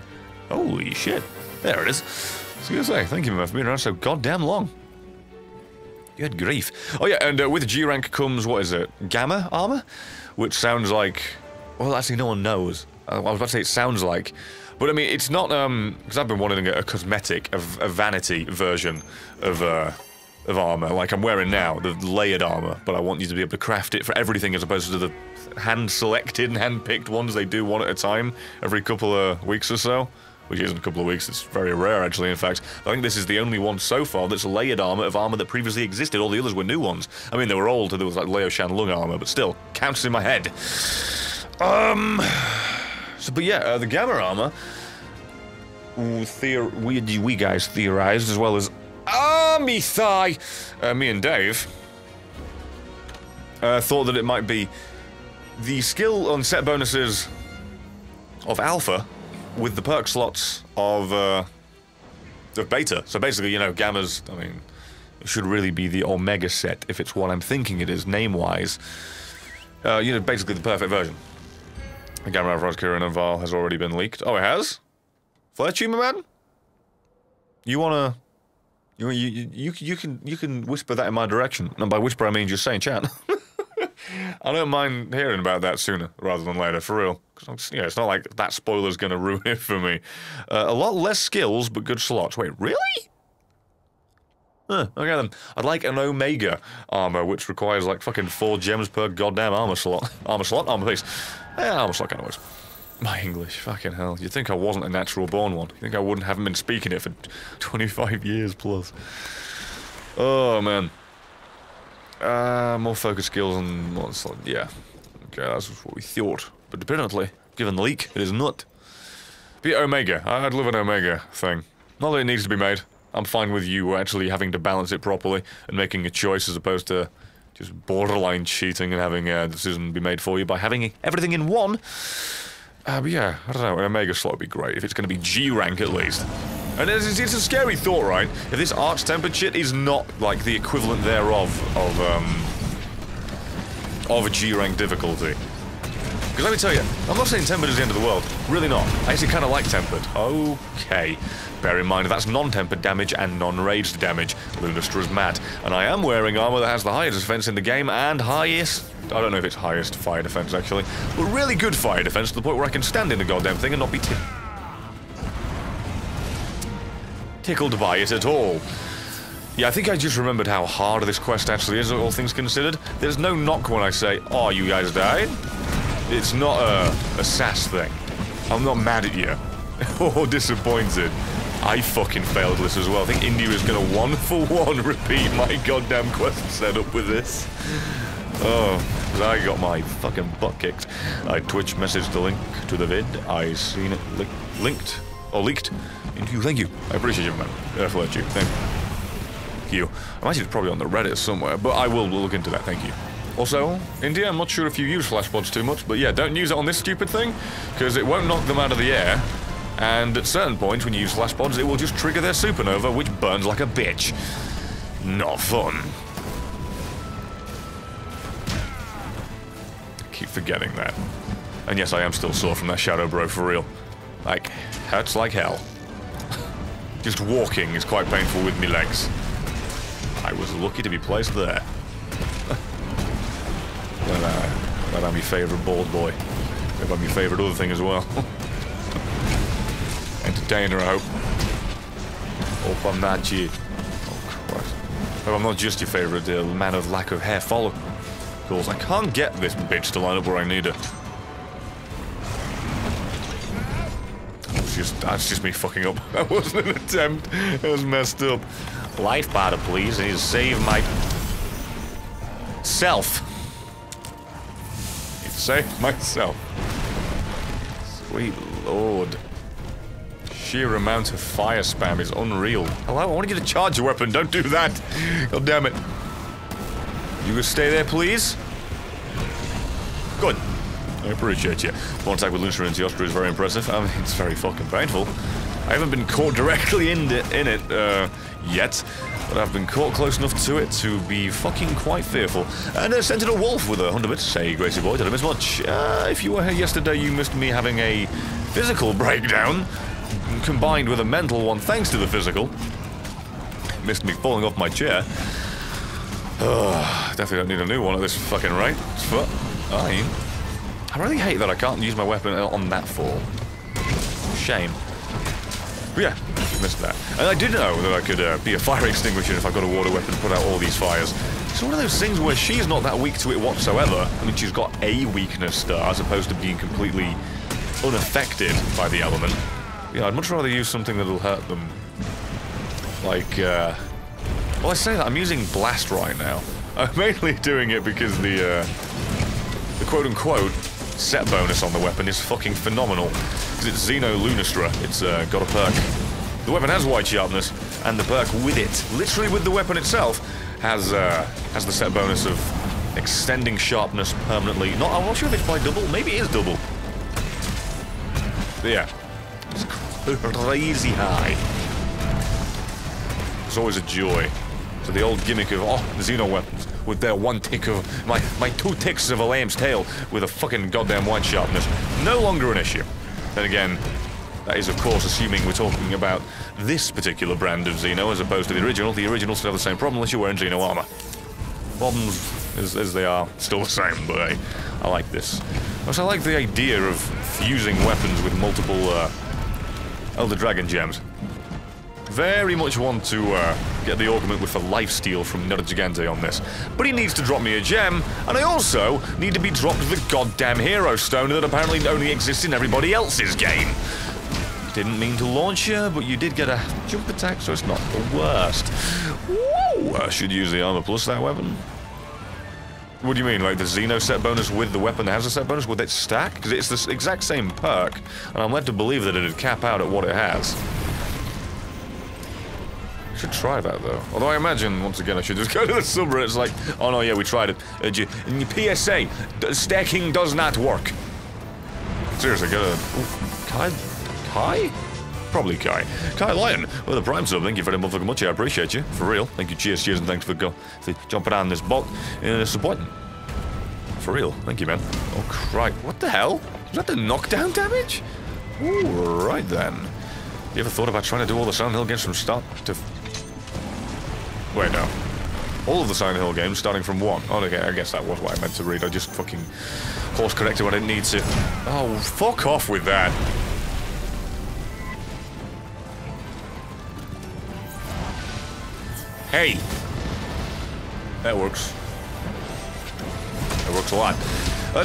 Holy shit. There it is. I was gonna say, thank you, man, for being around so goddamn long. Good grief. Oh yeah, and with G rank comes, what is it? Gamma armor? Which sounds like... Well, actually, no one knows. I was about to say it sounds like... But I mean, it's not, because I've been wanting a cosmetic, a vanity version of armor, like I'm wearing now, the layered armor, but I want you to be able to craft it for everything as opposed to the hand-selected and hand-picked ones they do one at a time every couple of weeks or so. Which isn't a couple of weeks, it's very rare actually, in fact. I think this is the only one so far that's layered armor of armor that previously existed. All the others were new ones. I mean, they were old, there was like Leo Shan-Lung armor, but still, counts in my head. But yeah, the Gamma armor, we guys theorized, as well as me thigh, me and Dave, thought that it might be the skill on set bonuses of Alpha with the perk slots of Beta. So basically, you know, Gamma's, I mean, it should really be the Omega set, if it's what I'm thinking it is, name-wise. You know, basically the perfect version. The Gamma of Roskira and Val has already been leaked. Oh, it has? Fletchy, my man? You wanna... You can whisper that in my direction. And by whisper, I mean just saying chat. I don't mind hearing about that sooner rather than later, for real. Because, you know, it's not like that spoiler's gonna ruin it for me. A lot less skills, but good slots. Wait, really? Okay then. I'd like an Omega armor, which requires like fucking 4 gems per goddamn armor slot. Armor piece. Yeah, armor slot kind of works. My English, fucking hell. You'd think I wasn't a natural born one. You think I haven't been speaking it for 25 years plus. Oh, man. More focus skills and more slot. Yeah. Okay, that's what we thought. But apparently, given the leak, it is not. Be Omega. I'd love an Omega thing. Not that it needs to be made. I'm fine with you actually having to balance it properly and making a choice as opposed to just borderline cheating and having a decision be made for you by having everything in one. But yeah, I don't know, an Omega slot would be great, if it's going to be G rank at least. And it's a scary thought, right? If this arch-tempered shit is not, like, the equivalent thereof of a G rank difficulty. Because let me tell you, I'm not saying tempered is the end of the world. Really not. I actually kind of like tempered. Okay. Bear in mind, that's non-tempered damage and non-raged damage. Lunastra's mad. And I am wearing armor that has the highest defense in the game and highest... I don't know if it's highest fire defense, actually. But really good fire defense to the point where I can stand in the goddamn thing and not be tickled by it at all. Yeah, I think I just remembered how hard this quest actually is, all things considered. There's no knock when I say, oh, you guys died? It's not a sass thing. I'm not mad at you. Or disappointed. I fucking failed this as well. I think India is gonna 1-for-1 repeat my goddamn quest setup with this. Oh, I got my fucking butt kicked. I Twitch messaged the link to the vid. I seen it leaked into you. Thank you. I appreciate you, man. Thank you. Thank you. I'm actually probably on the Reddit somewhere, but I will look into that. Thank you. Also, India, I'm not sure if you use flash pods too much, but yeah, don't use it on this stupid thing, because it won't knock them out of the air, and at certain points when you use flash pods, it will just trigger their supernova, which burns like a bitch. Not fun. I keep forgetting that. And yes, I am still sore from that Shadow Bro, for real. Like, hurts like hell. Just walking is quite painful with me legs. I was lucky to be placed there. That I'm your favourite bald boy. Maybe I'm your favourite other thing as well. Entertainer, I hope. Hope I'm not you. Oh, Christ. Hope I'm not just your favourite man of lack of hair follicles. I can't get this bitch to line up where I need her. That's just me fucking up. That wasn't an attempt. That was messed up. Life bar, please. I need to save my... self. Save myself. Sweet lord. Sheer amount of fire spam is unreal. Hello, I want you to charge your weapon. Don't do that. God damn it. You could stay there, please? Good. I appreciate you. One attack with Lunastra into Yostra is very impressive. I mean, it's very fucking painful. I haven't been caught directly in it yet. But I've been caught close enough to it to be fucking quite fearful. And sent in a wolf with 100 bits. Say, Gracie boy, did I miss much? If you were here yesterday, you missed me having a physical breakdown, combined with a mental one thanks to the physical. Missed me falling off my chair. Definitely don't need a new one at this fucking rate. But I really hate that I can't use my weapon on that fall. Shame. But yeah. Missed that. And I did know that I could be a fire extinguisher if I got a water weapon to put out all these fires. It's one of those things where she's not that weak to it whatsoever. I mean, she's got a weakness star as opposed to being completely unaffected by the element. Yeah, I'd much rather use something that'll hurt them. Like, well, I say that, I'm using Blast right now. I'm mainly doing it because the quote-unquote set bonus on the weapon is fucking phenomenal. Because it's Xeno Lunastra. It's got a perk. The weapon has wide sharpness, and the perk with it, literally with the weapon itself, has the set bonus of extending sharpness permanently. I'm not sure if it's by double. Maybe it is double. But yeah, it's crazy high. It's always a joy. So the old gimmick of Xeno weapons with their one tick of my 2 ticks of a lamb's tail with a fucking goddamn wide sharpness, no longer an issue. Then again. That is, of course, assuming we're talking about this particular brand of Xeno as opposed to the original. The original still have the same problem unless you're wearing Xeno armor. Problems, as they are, still the same, but hey, I like this. Also, I like the idea of fusing weapons with multiple Elder Dragon gems. Very much want to get the augment with the lifesteal from Nerd Gigante on this. But he needs to drop me a gem, and I also need to be dropped the goddamn Hero Stone that apparently only exists in everybody else's game. Didn't mean to launch you, but you did get a jump attack, so it's not the worst. Woo! I should use the armor plus that weapon. What do you mean, like the Xeno set bonus with the weapon that has a set bonus? Would it stack? Because it's the exact same perk, and I'm led to believe that it'd cap out at what it has. I should try that, though. Although I imagine, once again, I should just go to the subreddit. It's like, oh no, yeah, we tried it. In your PSA, stacking does not work. Seriously, get a... Ooh, Kai? Probably Kai. Kai Lion, with a prime sub. Thank you very much. I appreciate you. For real. Thank you. Cheers, and thanks for jumping on this bot and supporting. For real. Thank you, man. Oh, crap. What the hell? Is that the knockdown damage? Ooh, right then. You ever thought about trying to do all the Silent Hill games from start to... Wait, no. All of the Silent Hill games starting from 1. Oh, okay, I guess that was what I meant to read. I just fucking course-corrected when I didn't need to. Oh, fuck off with that. Hey! That works. That works a lot.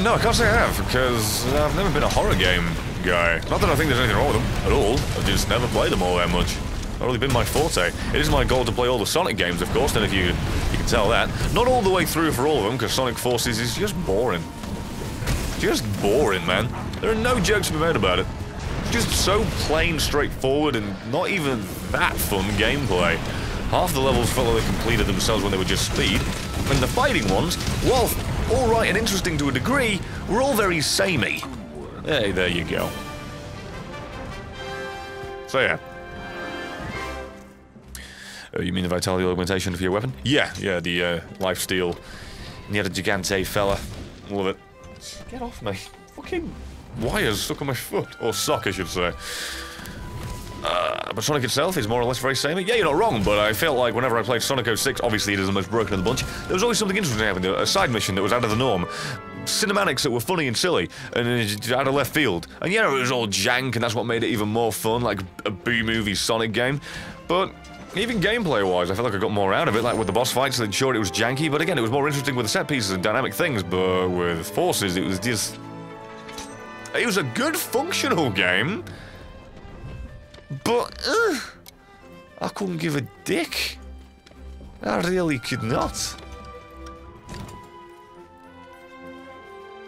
No, I can't say I have, because I've never been a horror game guy. Not that I think there's anything wrong with them, at all. I've just never played them all that much. Not really been my forte. It is my goal to play all the Sonic games, of course, and if you can tell that. Not all the way through for all of them, because Sonic Forces is just boring. Just boring, man. There are no jokes to be made about it. It's just so plain straightforward and not even that fun gameplay. Half the levels felt like they completed themselves when they were just speed, and the fighting ones, while alright and interesting to a degree, were all very samey. Hey, there you go. So yeah. You mean the vitality augmentation for your weapon? Yeah, the lifesteal. And you had a gigante fella. Love it. Get off me. Fucking wires stuck on my foot. Or sock, I should say. But Sonic itself is more or less very samey. Yeah, you're not wrong, but I felt like whenever I played Sonic 06, obviously it is the most broken of the bunch, there was always something interesting happening. A side mission that was out of the norm. Cinematics that were funny and silly, and out of left field. And yeah, it was all jank, and that's what made it even more fun, like a B-movie Sonic game. But even gameplay-wise, I felt like I got more out of it, like with the boss fights, then sure, it was janky, but again, it was more interesting with the set pieces and dynamic things, but with Forces, it was just... It was a good, functional game, but, I couldn't give a dick. I really could not.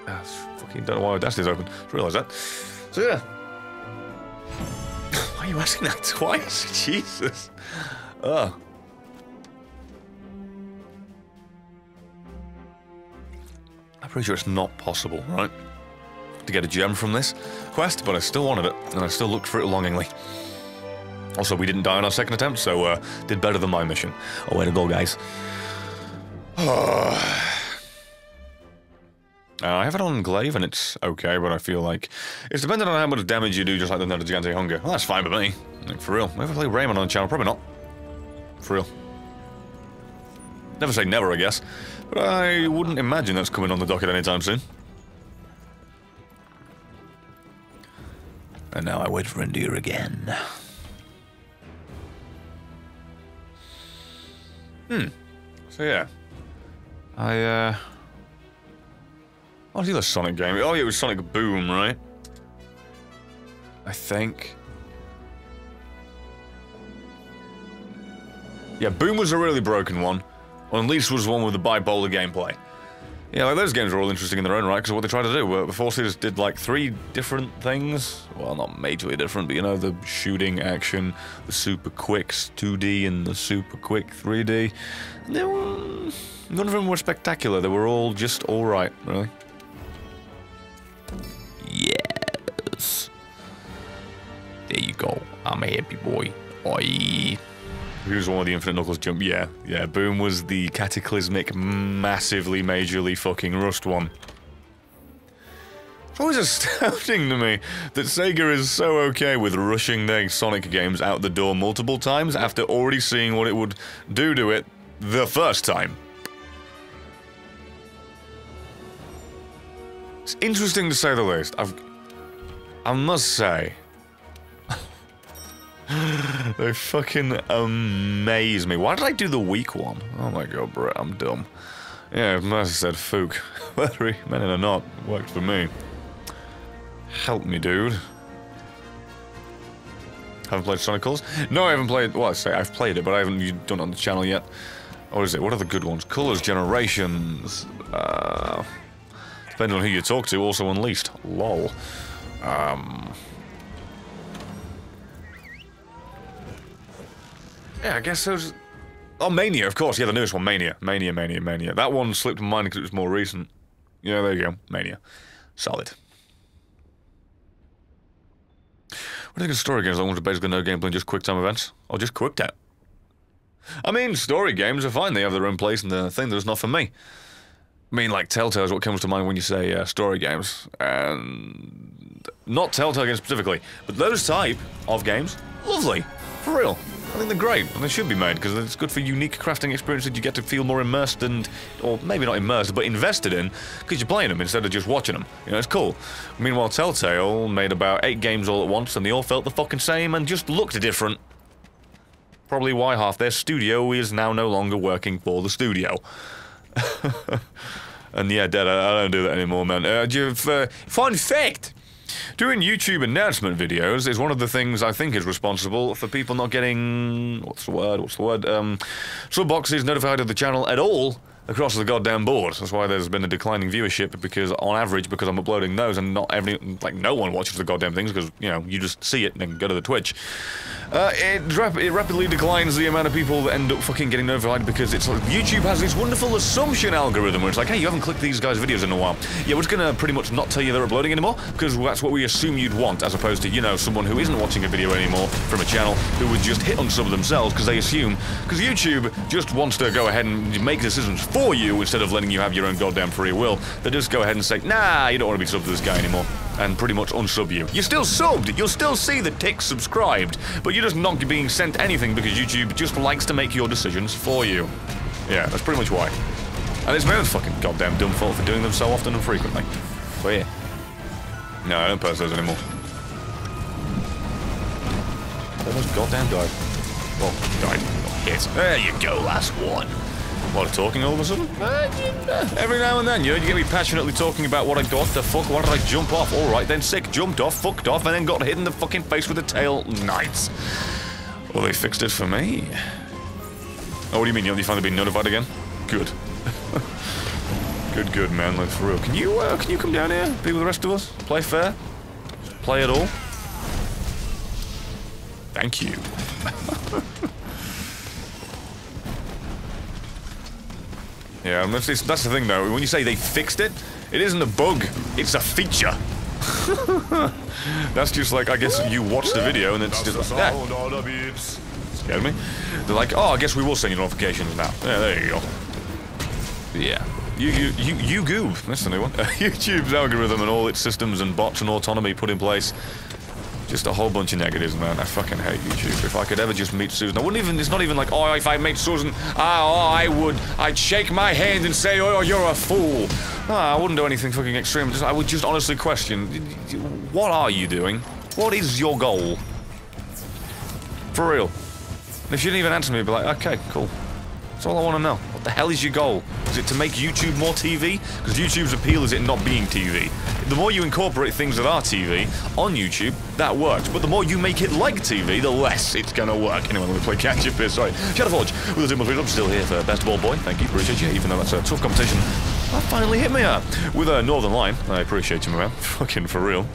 I fucking don't know why Audacity's open. Just realised that. So yeah. Why are you asking that twice? Jesus. Oh. I'm pretty sure it's not possible, right? To get a gem from this quest, but I still wanted it, and I still looked for it longingly. Also, we didn't die on our second attempt, so did better than my mission. Oh, way to go, guys. I have it on Glaive, and it's okay, but I feel like it's dependent on how much damage you do, just like the Nether Gigante Hunger. Well, that's fine with me. Like, for real. Ever play Rayman on the channel? Probably not. For real. Never say never, I guess. But I wouldn't imagine that's coming on the docket anytime soon. And now I wait for India again. So yeah. What was the other Sonic game? Oh yeah, it was Sonic Boom, right? I think. Yeah, Boom was a really broken one. Unleashed was one with the bipolar gameplay. Yeah, like those games were all interesting in their own right, because what they tried to do, the Forces did like 3 different things. Well, not majorly different, but you know, the shooting action, the super quicks 2D and the super quick 3D. And they were, none of them were spectacular, they were all just alright, really. Yes. There you go, I'm a happy boy. Oi. Here's one with the Infinite Knuckles jump. Yeah. Boom was the cataclysmic, massively, majorly fucking rust one. It's always astounding to me that Sega is so okay with rushing their Sonic games out the door multiple times after already seeing what it would do to it the first time. It's interesting to say the least. I must say... They fucking amaze me. Why did I do the weak one? Oh my god, bro, I'm dumb. Yeah, as I said, Fook. Whether he meant it or not, worked for me. Help me, dude. Haven't played Sonic Colors? No, I haven't played... Well, I say I've played it, but I haven't done it on the channel yet. What is it? What are the good ones? Colors, Generations... depending on who you talk to, also Unleashed. Lol. Yeah, I guess those... Oh, Mania, of course. Yeah, the newest one, Mania. Mania. That one slipped my mind because it was more recent. Yeah, there you go. Mania. Solid. What do you think of story games? I want to basically no gameplay and just quick time events? Or just quick time? I mean, story games are fine. They have their own place in the thing. That's not for me. I mean, like Telltale is what comes to mind when you say story games. And not Telltale games specifically, but those type of games, lovely. For real. I think they're great, and they should be made, because it's good for unique crafting experiences. You get to feel more immersed and, or maybe not immersed, but invested in, because you're playing them instead of just watching them. You know, it's cool. Meanwhile, Telltale made about 8 games all at once, and they all felt the fucking same and just looked different. Probably why half their studio is now no longer working for the studio. And yeah, Dad, I don't do that anymore, man. Fun fact! Doing YouTube announcement videos is one of the things I think is responsible for people not getting... What's the word? Sub boxes notified of the channel at all across the goddamn board. That's why there's been a declining viewership, because on average, because I'm uploading those and not no one watches the goddamn things, because, you know, you just see it and then go to the Twitch. It rapidly declines the amount of people that end up fucking getting notified, because it's like YouTube has this wonderful assumption algorithm where it's like, hey, you haven't clicked these guys' videos in a while. Yeah, we're just gonna pretty much not tell you they're uploading anymore, because that's what we assume you'd want, as opposed to, you know, someone who isn't watching a video anymore from a channel who would just hit unsub themselves because they assume, because YouTube just wants to go ahead and make decisions for you instead of letting you have your own goddamn free will. They just go ahead and say, nah, you don't want to be subbed to this guy anymore, and pretty much unsub you. You're still subbed, you'll still see the tick subscribed, but you're just not being sent anything because YouTube just likes to make your decisions for you. Yeah, that's pretty much why. And it's my own fucking goddamn dumb fault for doing them so often and frequently. So yeah. No, I don't post those anymore. Almost goddamn died. Oh, died. Oh, hit. There you go, last one. A lot of talking all of a sudden. Every now and then, you know, you get me passionately talking about what the fuck, why did I jump off? Alright, then sick, jumped off, fucked off, and then got hit in the fucking face with a tail. Nice. Well, they fixed it for me. Oh, what do you mean? You finally been notified again? Good. Good, man, like, for real. Can you come down here? Be with the rest of us? Play fair? Play it all? Thank you. Yeah, that's the thing though, when you say they fixed it, it isn't a bug, it's a feature. That's just like, I guess you watch the video and it's just like, yeah. Scared me. They're like, oh, I guess we will send you notifications now. Yeah, there you go. Yeah. You goob, that's the new one. YouTube's algorithm and all its systems and bots and autonomy put in place. Just a whole bunch of negatives, man. I fucking hate YouTube. If I could ever just meet Susan, I wouldn't even, it's not even like, oh, if I met Susan, I'd shake my hand and say, oh, you're a fool. No, I wouldn't do anything fucking extreme. I would just honestly question, what are you doing? What is your goal? For real. And if you didn't even answer me, I'd be like, okay, cool. That's all I want to know. What the hell is your goal? Is it to make YouTube more TV? Because YouTube's appeal is it not being TV. The more you incorporate things that are TV on YouTube, that works. But the more you make it like TV, the less it's gonna work. Anyway, let me play catch up here. Sorry. Shadowforge with the 2 I'm still here for Best Bald Boy. Thank you, appreciate you. Even though that's a tough competition, that finally hit me with a Northern Line. I appreciate you, my man. Fucking for real.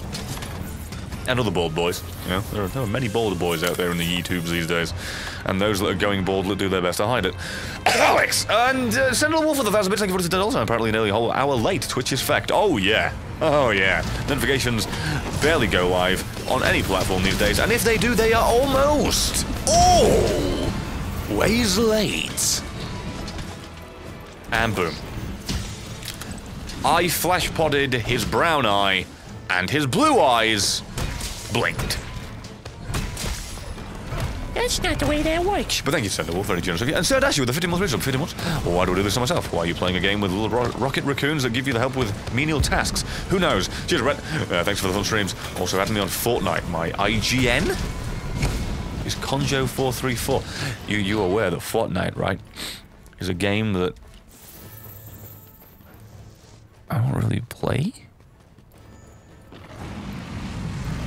And other bald boys, you know, there are many balder boys out there in the YouTubes these days, and those that are going bald do their best to hide it. Alex, and Sentinel Wolf for the 1,000 bits, thank you for the $10, apparently nearly a whole hour late, Twitch is fact. Oh yeah, notifications barely go live on any platform these days, and if they do, they are always late. And boom. I flash-podded his brown eye, and his blue eyes blinked. That's not the way that works. But thank you, Sentinel Wolf, very generous of you. And Sir Dash, with the 50 months, 50 months. Well, why do I do this to myself? Why are you playing a game with little rocket raccoons that give you the help with menial tasks? Who knows? Cheers, Brett. Thanks for the fun streams. Also, adding me on Fortnite. My IGN is Conjo434. You aware that Fortnite, right, is a game that I don't really play?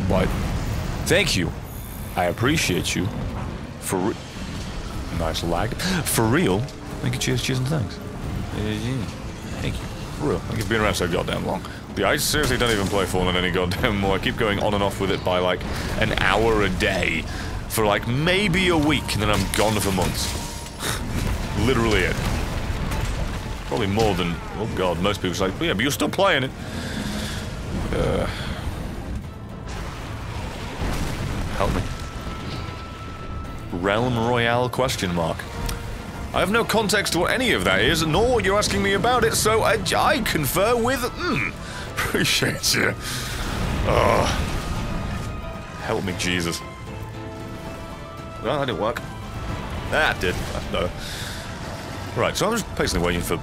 But thank you. I appreciate you. For nice lag. For real. Thank you, cheers, and thanks. Thank you. For real. Thank you for being around so goddamn long. Yeah, I seriously don't even play Fallen any goddamn more. I keep going on and off with it by like an hour a day for like maybe a week, and then I'm gone for months. Literally it. Probably more than, oh god, most people say, well, yeah, but you're still playing it. Help me. Realm Royale question mark. I have no context to what any of that is, nor what you're asking me about it, so I confer with... Appreciate you. Help me, Jesus. No, that didn't work. That did. No. Right, so I'm just basically waiting for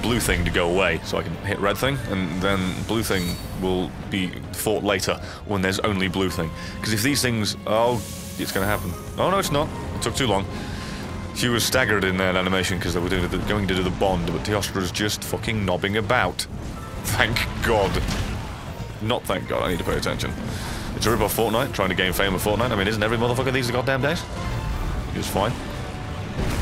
blue thing to go away so I can hit red thing, and then blue thing will be fought later when there's only blue thing. Because if these things... Oh, it's going to happen. Oh, no, it's not. It took too long. She was staggered in that animation because they were going to do the bond, but Teostra's just fucking knobbing about. Thank God. Not thank God, I need to pay attention. It's a rip-off Fortnite, trying to gain fame of Fortnite. I mean, isn't every motherfucker these the goddamn days? It's fine.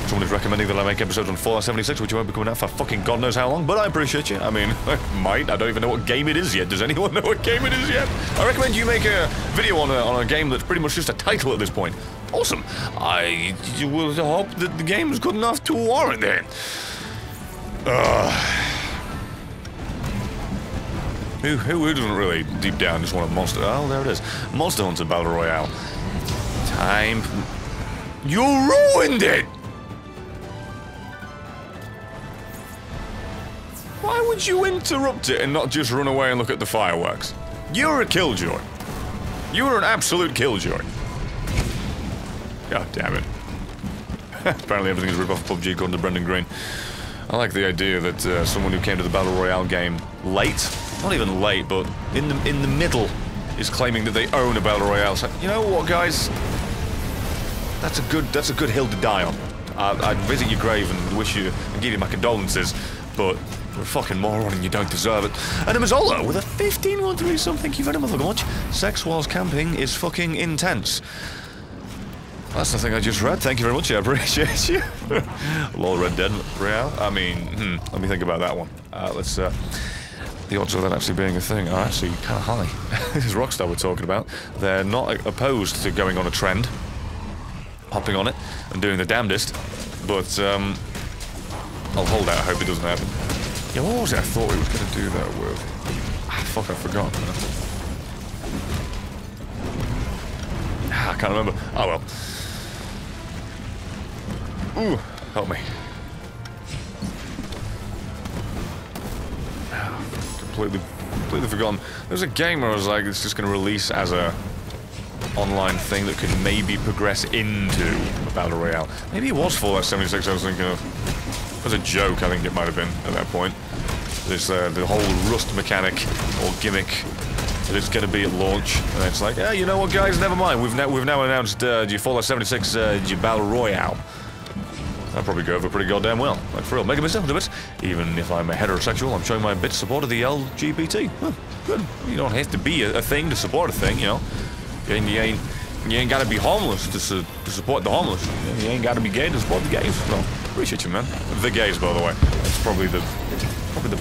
Someone is recommending that I make episodes on Fallout 76, which won't be coming out for fucking God knows how long, but I appreciate you. I mean, I might. I don't even know what game it is yet. Does anyone know what game it is yet? I recommend you make a video on a game that's pretty much just a title at this point. Awesome. I will hope that the game is good enough to warrant it. Who doesn't really, deep down, just want a monster... Oh, there it is. Monster Hunter Battle Royale. Time... You ruined it! Why would you interrupt it and not just run away and look at the fireworks? You're a killjoy. You are an absolute killjoy. God damn it. Apparently everything is rip-off PUBG according to Brendan Green. I like the idea that someone who came to the Battle Royale game late, not even late, but in the middle, is claiming that they own a Battle Royale. So, you know what, guys? That's a good hill to die on. I'd visit your grave and wish you and give you my condolences, but you're a fucking moron and you don't deserve it. And Amazola with a 1513 something. Thank you very much. Sex whilst camping is fucking intense. That's the thing I just read. Thank you very much. I appreciate you. Lol, Red Dead Royale. I mean, let me think about that one. Let's. The odds of that actually being a thing are actually kind of high. This is Rockstar we're talking about. They're not opposed to going on a trend, hopping on it, and doing the damnedest. But I'll hold out. I hope it doesn't happen. Yeah, what was it I thought we were going to do that with? Ah, fuck, I forgot. I can't remember. Oh well. Ooh, help me. Completely forgotten. There's a game where I was like, it's just going to release as a online thing that could maybe progress into a Battle Royale. Maybe it was Fallout 76 I was thinking of. As a joke, I think it might have been at that point. This, the whole Rust mechanic or gimmick that it's going to be at launch, and it's like, yeah, you know what, guys, never mind. We've now announced your Fallout 76 your Battle Royale. That'll probably go over pretty goddamn well. Like, for real. Mega Mr. 100 bits. Even if I'm a heterosexual, I'm showing my bit support of the LGBT. Huh, good. You don't have to be a thing to support a thing, you know. You ain't gotta be homeless to support the homeless. You ain't gotta be gay to support the gays. So, appreciate you, man. The gays, by the way. That's probably the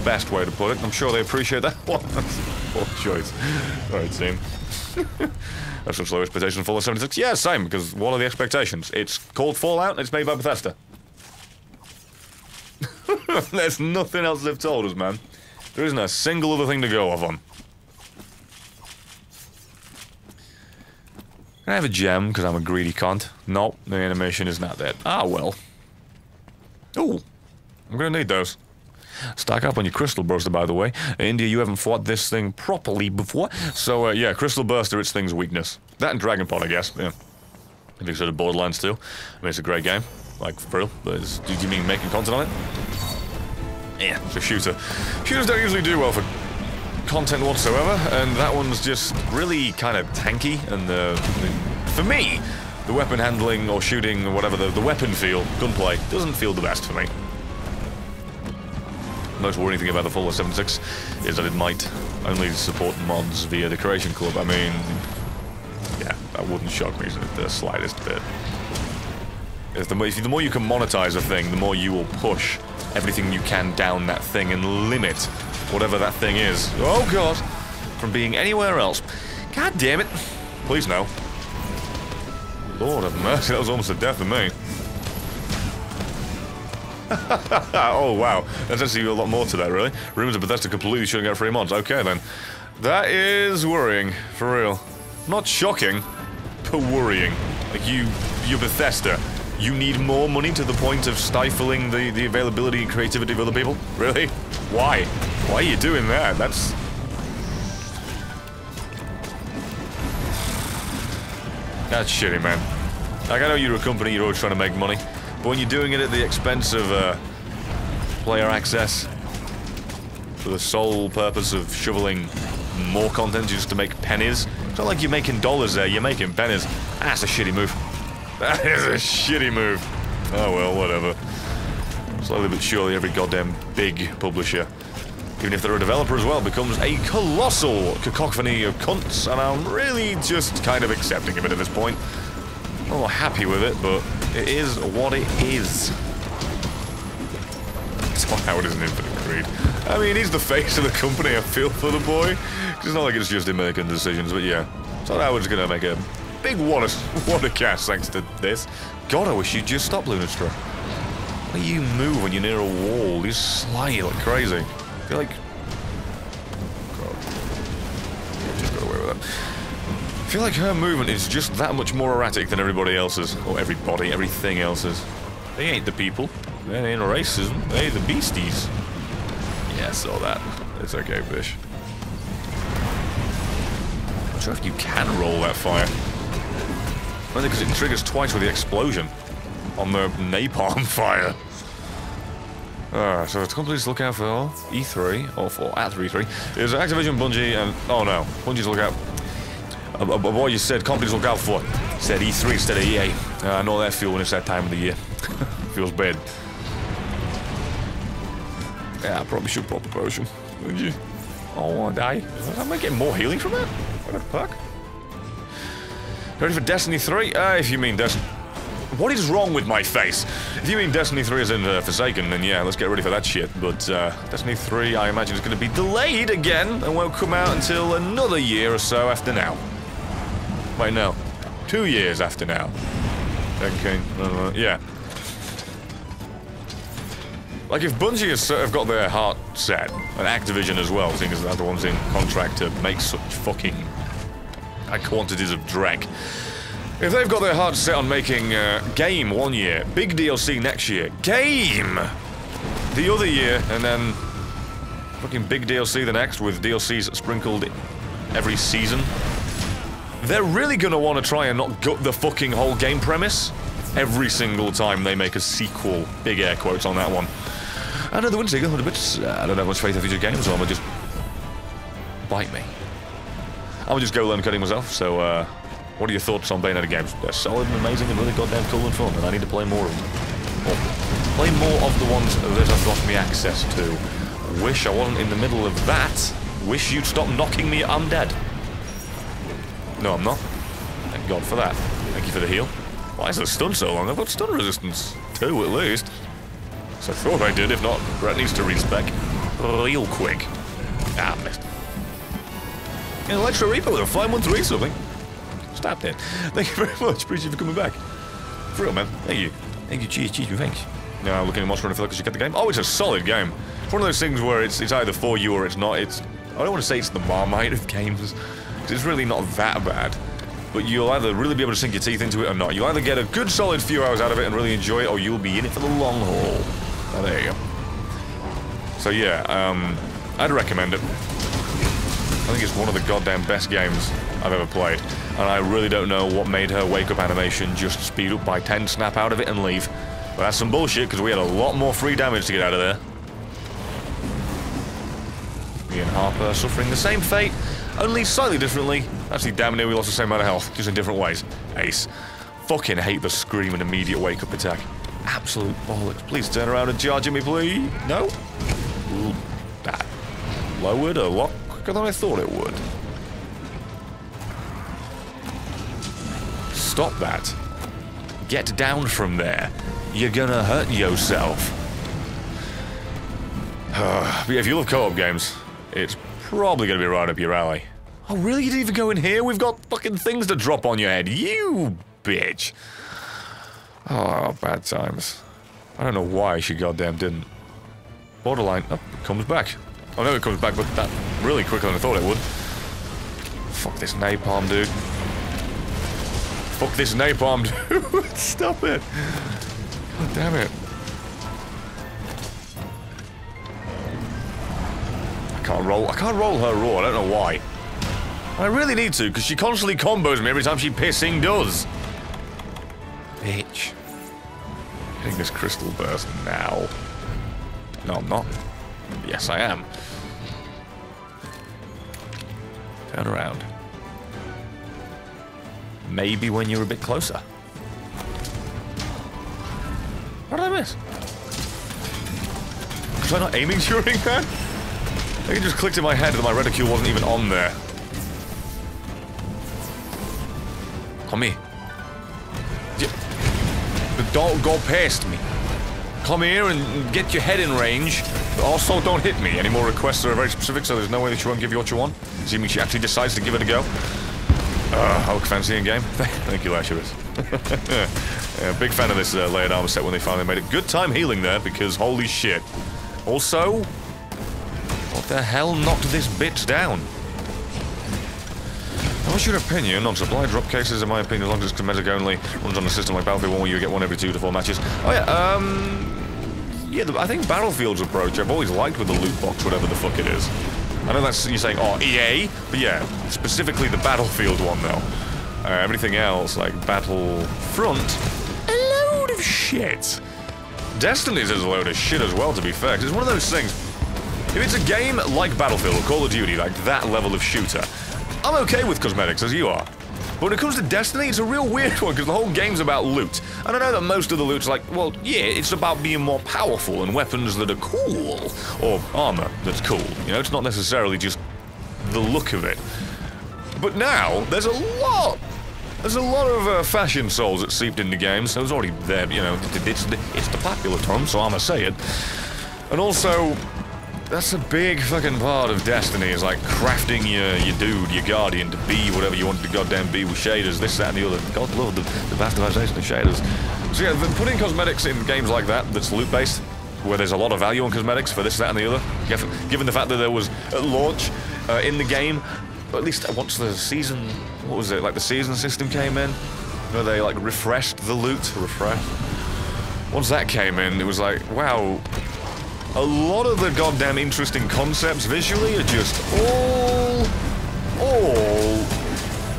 best way to put it. I'm sure they appreciate that. What? Poor choice. Alright, team. That's some slow expectation of Fallout 76. Yeah, same, because what are the expectations? It's called Fallout and it's made by Bethesda. There's nothing else they've told us, man. There isn't a single other thing to go off on. Can I have a gem, because I'm a greedy cunt? Nope, the animation is not that. Ah, well. Ooh, I'm gonna need those. Stock up on your Crystal Burster, by the way. In India, you haven't fought this thing properly before. So, yeah, Crystal Burster, it's thing's weakness. That and Dragon Pod, I guess, yeah. I think so did Borderlands too. I mean, it's a great game. Like, for real. But do you mean making content on it? Yeah, it's a shooter. Shooters don't usually do well for content whatsoever, and that one's just really kind of tanky, and for me, the weapon handling or shooting or whatever, the weapon feel, gunplay, doesn't feel the best for me. Most worrying thing about the Fallout 76 is that it might only support mods via the Creation Club. I mean, yeah, that wouldn't shock me the slightest bit. The more you can monetize a thing, the more you will push everything you can down that thing and limit whatever that thing is, oh god, from being anywhere else. God damn it. Please no. Lord have mercy, that was almost a death of me. Oh wow, there's actually a lot more to that, really. Rumors of Bethesda completely shutting out free mods. Okay then. That is worrying, for real. Not shocking, so worrying. Like, you're Bethesda. You need more money to the point of stifling the availability and creativity of other people? Really? Why? Why are you doing that? That's... That's shitty, man. Like, I know you're a company, you're always trying to make money, but when you're doing it at the expense of, player access, for the sole purpose of shoveling more content just to make pennies, it's not like you're making dollars there, you're making pennies. That's a shitty move. That is a shitty move. Oh well, whatever. Slowly but surely, every goddamn big publisher, even if they're a developer as well, becomes a colossal cacophony of cunts, and I'm really just kind of accepting of it at this point. I'm not happy with it, but it is what it is. Tom Howard is an Infinite Creed. I mean, he's the face of the company. I feel for the boy. It's not like it's just him making decisions, but yeah. Tom Howard's gonna make a big water cast thanks to this. God, I wish you'd just stop, Lunastra. Why do you move when you're near a wall? You slide like crazy. I feel like... God. Just got away with that. I feel like her movement is just that much more erratic than everybody else's. Or everything else's. They ain't the people. They ain't racism. They the beasties. Yeah, I saw that. It's okay, fish. I'm not sure if you can roll that fire. Only because it triggers twice with the explosion on the napalm fire. So the companies to look out for E3, or for at E3, is Activision, Bungie, and... Oh no, Bungie's to look out... what you said, companies to look out for. Said E3 instead of EA. I know that feel when it's that time of the year. Feels bad. Yeah, I probably should pop a potion. Would you? Oh, I want to die. Am I getting more healing from that? What the fuck? Ready for Destiny 3? If you mean Destiny... What is wrong with my face? If you mean Destiny 3 is in Forsaken, then yeah, let's get ready for that shit. But Destiny 3, I imagine, is going to be delayed again and won't come out until another year or so after now. Wait, no. 2 years after now. Okay, yeah. Like, if Bungie have got their heart set, and Activision as well, seeing as they're the ones in contract to make such fucking quantities of dreck. If they've got their heart set on making game 1 year, big DLC next year, game the other year, and then fucking big DLC the next with DLCs sprinkled every season, they're really gonna want to try and not gut the fucking whole game premise every single time they make a sequel. Big air quotes on that one. I know the Winseeker, I don't have much faith in future games, so I'm gonna just bite me. I'm gonna just go learn coding myself, so what are your thoughts on Bayonetta games? They're solid and amazing and really goddamn cool and fun, and I need to play more of them. Or play more of the ones that have got me access to. Wish I wasn't in the middle of that. Wish you'd stop knocking me undead. No, I'm not. Thank God for that. Thank you for the heal. Why is the stun so long? I've got stun resistance. 2 at least. So I thought I did, if not, Brett needs to respec real quick. Ah, missed. An Electro Reaper with a 513 something. Stop that. Thank you very much. Appreciate you for coming back. For real, man. Thank you. Thank you. Cheers, thanks. Now looking at Monster Hunter because you get the game. Oh, it's a solid game. It's one of those things where it's either for you or it's not. I don't want to say it's the Marmite of games, because it's really not that bad. But you'll either really be able to sink your teeth into it or not. You'll either get a good solid few hours out of it and really enjoy it, or you'll be in it for the long haul. Oh, there you go. So yeah, I'd recommend it. I think it's one of the goddamn best games I've ever played. And I really don't know what made her wake-up animation just speed up by 10, snap out of it, and leave. But that's some bullshit, because we had a lot more free damage to get out of there. Me and Harper suffering the same fate, only slightly differently. Actually, damn near we lost the same amount of health, just in different ways. Ace. Fucking hate the scream and immediate wake-up attack. Absolute bollocks. Please turn around and charge at me, please. No? That lowered a lot quicker than I thought it would. Stop that. Get down from there. You're gonna hurt yourself. But yeah, if you love co-op games, it's probably gonna be right up your alley. Oh, really? You didn't even go in here? We've got fucking things to drop on your head. You bitch. Oh, bad times. I don't know why she goddamn didn't. Borderline. Oh, it comes back. I know it comes back, but that really quicker than I thought it would. Fuck this napalm, dude. Fuck this napalm, dude. Stop it. God damn it. I can't roll her raw, I don't know why. I really need to, because she constantly combos me every time she pissing does. Bitch. Getting this crystal burst now. No, I'm not. Yes, I am. Turn around. Maybe when you're a bit closer. What did I miss? Was I not aiming during that? I think it just clicked in my head that my reticule wasn't even on there. Come here. Don't go past me. Come here and get your head in range, but also don't hit me. Any more requests that are very specific, so there's no way that she won't give you what you want? Assuming she actually decides to give it a go. I look fancy in game. Thank you, Lasherus. Yeah, big fan of this layered armor set when they finally made it. Good time healing there, because holy shit. Also, what the hell knocked this bitch down? What's your opinion on supply drop cases? In my opinion, as long as it's cosmetic only, runs on a system like Battlefield 1 where you get one every 2 to 4 matches. Oh yeah, I think Battlefield's approach I've always liked with the loot box, whatever the fuck it is. I know that's, you're saying, oh, EA? But yeah, specifically the Battlefield one, though. Everything else, like Battlefront, a load of shit. Destiny's is a load of shit as well, to be fair, 'cause it's one of those things. If it's a game like Battlefield or Call of Duty, like that level of shooter, I'm okay with cosmetics, as you are. But when it comes to Destiny, it's a real weird one, because the whole game's about loot. And I know that most of the loot's like, well, yeah, it's about being more powerful and weapons that are cool. Or armor that's cool. You know, it's not necessarily just the look of it. But now, there's a lot of fashion souls that seeped into games, so it's already there, you know, it's the popular term, so I'ma say it. And also, that's a big fucking part of Destiny, is like crafting your dude, your guardian, to be whatever you want to goddamn be with shaders, this, that, and the other. God love the bastardization of shaders. So yeah, putting cosmetics in games like that, that's loot-based, where there's a lot of value on cosmetics for this, that, and the other, given the fact that there was, at launch, in the game, at least once the season, what was it, like the season system came in, where they like refreshed the loot, Once that came in, it was like, wow, a lot of the goddamn interesting concepts visually are just all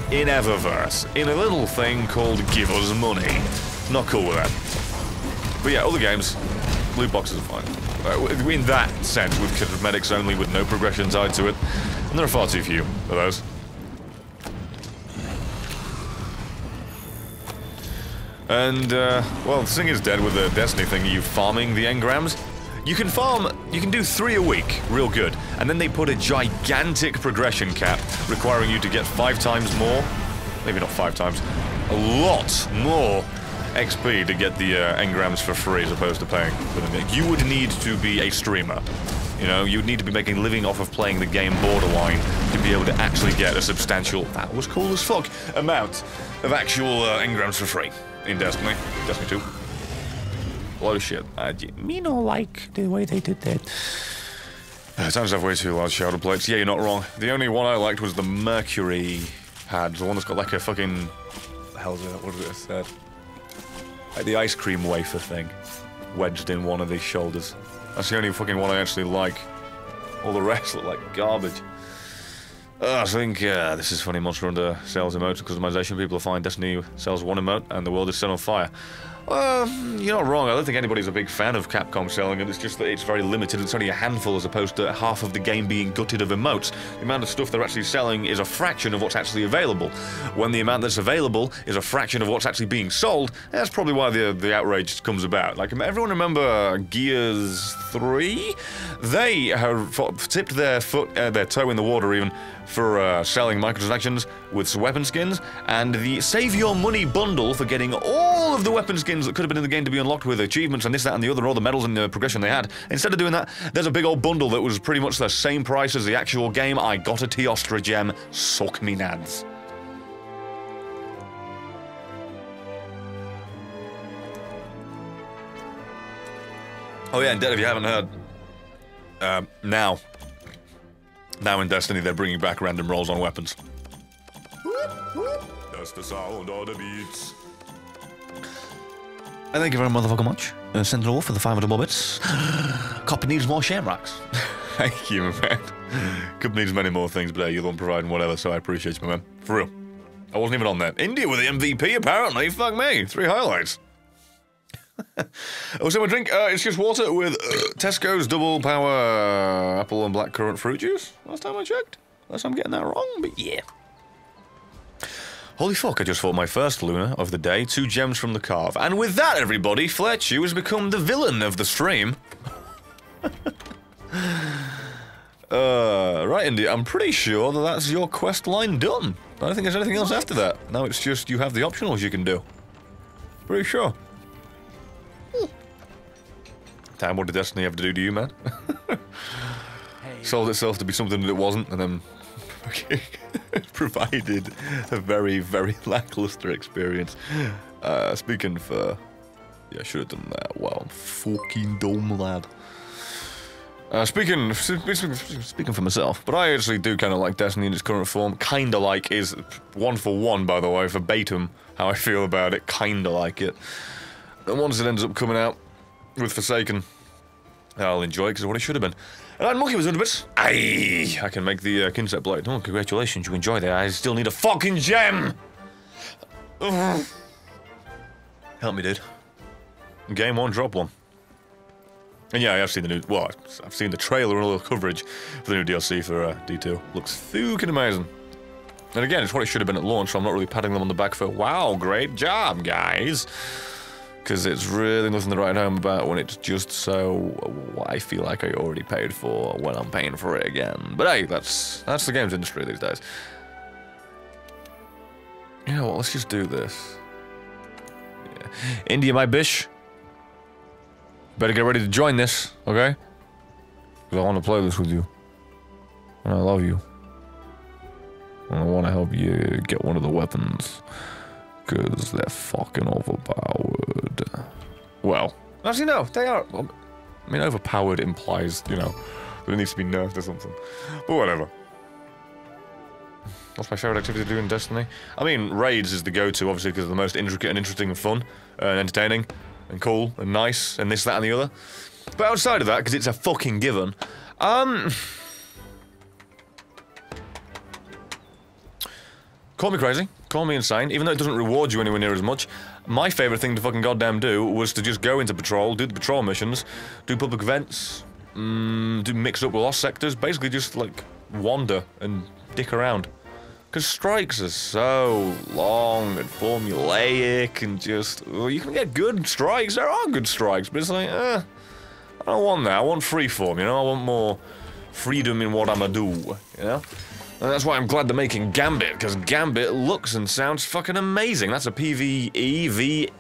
in Eververse, in a little thing called Give Us Money. Not cool with that. But yeah, other games, loot boxes are fine. In that sense, with cosmetics only, with no progression tied to it, and there are far too few of those. And, well, the thing is dead with the Destiny thing, you farming the engrams. You can do 3 a week, real good, and then they put a gigantic progression cap requiring you to get 5 times more, maybe not 5 times, a lot more XP to get the engrams for free as opposed to paying for them. You would need to be a streamer. You know, you'd need to be making a living off of playing the game borderline to be able to actually get a substantial, that was cool as fuck, amount of actual engrams for free in Destiny 2. A lot of shit. Me no like the way they did that. Times have way too large shoulder plates. Yeah, you're not wrong. The only one I liked was the Mercury pad. The one that's got like a fucking... What the hell is it? What is it said? Like the ice cream wafer thing. Wedged in one of these shoulders. That's the only fucking one I actually like. All the rest look like garbage. I think this is funny. Monster Under sells emotes and customization. People are fine. Destiny sells 1 emote and the world is set on fire. You're not wrong. I don't think anybody's a big fan of Capcom selling it. It's just that it's very limited. It's only a handful as opposed to half of the game being gutted of emotes. The amount of stuff they're actually selling is a fraction of what's actually available. When the amount that's available is a fraction of what's actually being sold, that's probably why the outrage comes about. Like, everyone remember Gears 3? They have tipped their toe in the water even for selling microtransactions with weapon skins, and the Save Your Money bundle for getting all of the weapon skins that could have been in the game to be unlocked with achievements and this, that, and the other, all the medals and the progression they had. Instead of doing that, there's a big old bundle that was pretty much the same price as the actual game. I got a Teostra gem. Suck me nads. Oh yeah, and Dead, if you haven't heard, now in Destiny they're bringing back random rolls on weapons. That's the sound of the beats. And thank you very motherfucking much, Sentinel for the 500 more bits. Copy needs more shamrocks. Thank you, my man. Copy needs many more things, but hey, you're the one providing whatever, so I appreciate you, my man. For real. I wasn't even on there. India with the MVP, apparently. Fuck me. 3 highlights. Also, my drink, it's just water with Tesco's double power apple and blackcurrant fruit juice. Last time I checked. Unless I'm getting that wrong, but yeah. Holy fuck, I just fought my first Luna of the day, 2 gems from the carve. And with that, everybody, Fletcher has become the villain of the stream. Right, Indy, I'm pretty sure that that's your quest line done. I don't think there's anything else after that. Now it's just you have the optionals you can do. Pretty sure. Damn, what did Destiny have to do to you, man? Sold itself to be something that it wasn't, and then provided a very, very lackluster experience. Speaking for... Yeah, I should have done that. Wow, fucking dumb lad. Speaking for myself, but I actually do kind of like Destiny in its current form. Kinda like is 1 for 1, by the way, verbatim, how I feel about it. Kinda like it. And once it ends up coming out with Forsaken, I'll enjoy it because of what it should have been. And I'm Monkey was 100 bits. Aye, I can make the Kinset Blade. Oh, congratulations, you enjoyed it. I still need a fucking gem! Help me, dude. Game 1, drop 1. And yeah, I have seen the new... Well, I've seen the trailer and a little coverage for the new DLC for D2. Looks fucking amazing. And again, it's what it should have been at launch, so I'm not really patting them on the back for, wow, great job, guys. Because it's really nothing to write home about when it's just so I feel like I already paid for when I'm paying for it again. But hey, that's the games industry these days. You know what, let's just do this. Yeah. India, my bish. Better get ready to join this, okay? Because I want to play this with you. And I love you. And I want to help you get one of the weapons. Because they're fucking overpowered. Well, actually no, they are. I mean, overpowered implies, you know, that it needs to be nerfed or something. But whatever. What's my favourite activity to do in Destiny? I mean, raids is the go-to, obviously, because they're the most intricate and interesting and fun. And entertaining. And cool. And nice. And this, that, and the other. But outside of that, because it's a fucking given, call me crazy, call me insane, even though it doesn't reward you anywhere near as much. My favourite thing to fucking goddamn do was to just go into patrol, do the patrol missions, do public events, do mix up with lost sectors, basically just, like, wander and dick around. Because strikes are so long and formulaic and just... Well, you can get good strikes, there are good strikes, but it's like, I don't want that, I want freeform, you know? I want more freedom in what I'ma do, you know? And that's why I'm glad they're making Gambit, because Gambit looks and sounds fucking amazing. That's a PvEVP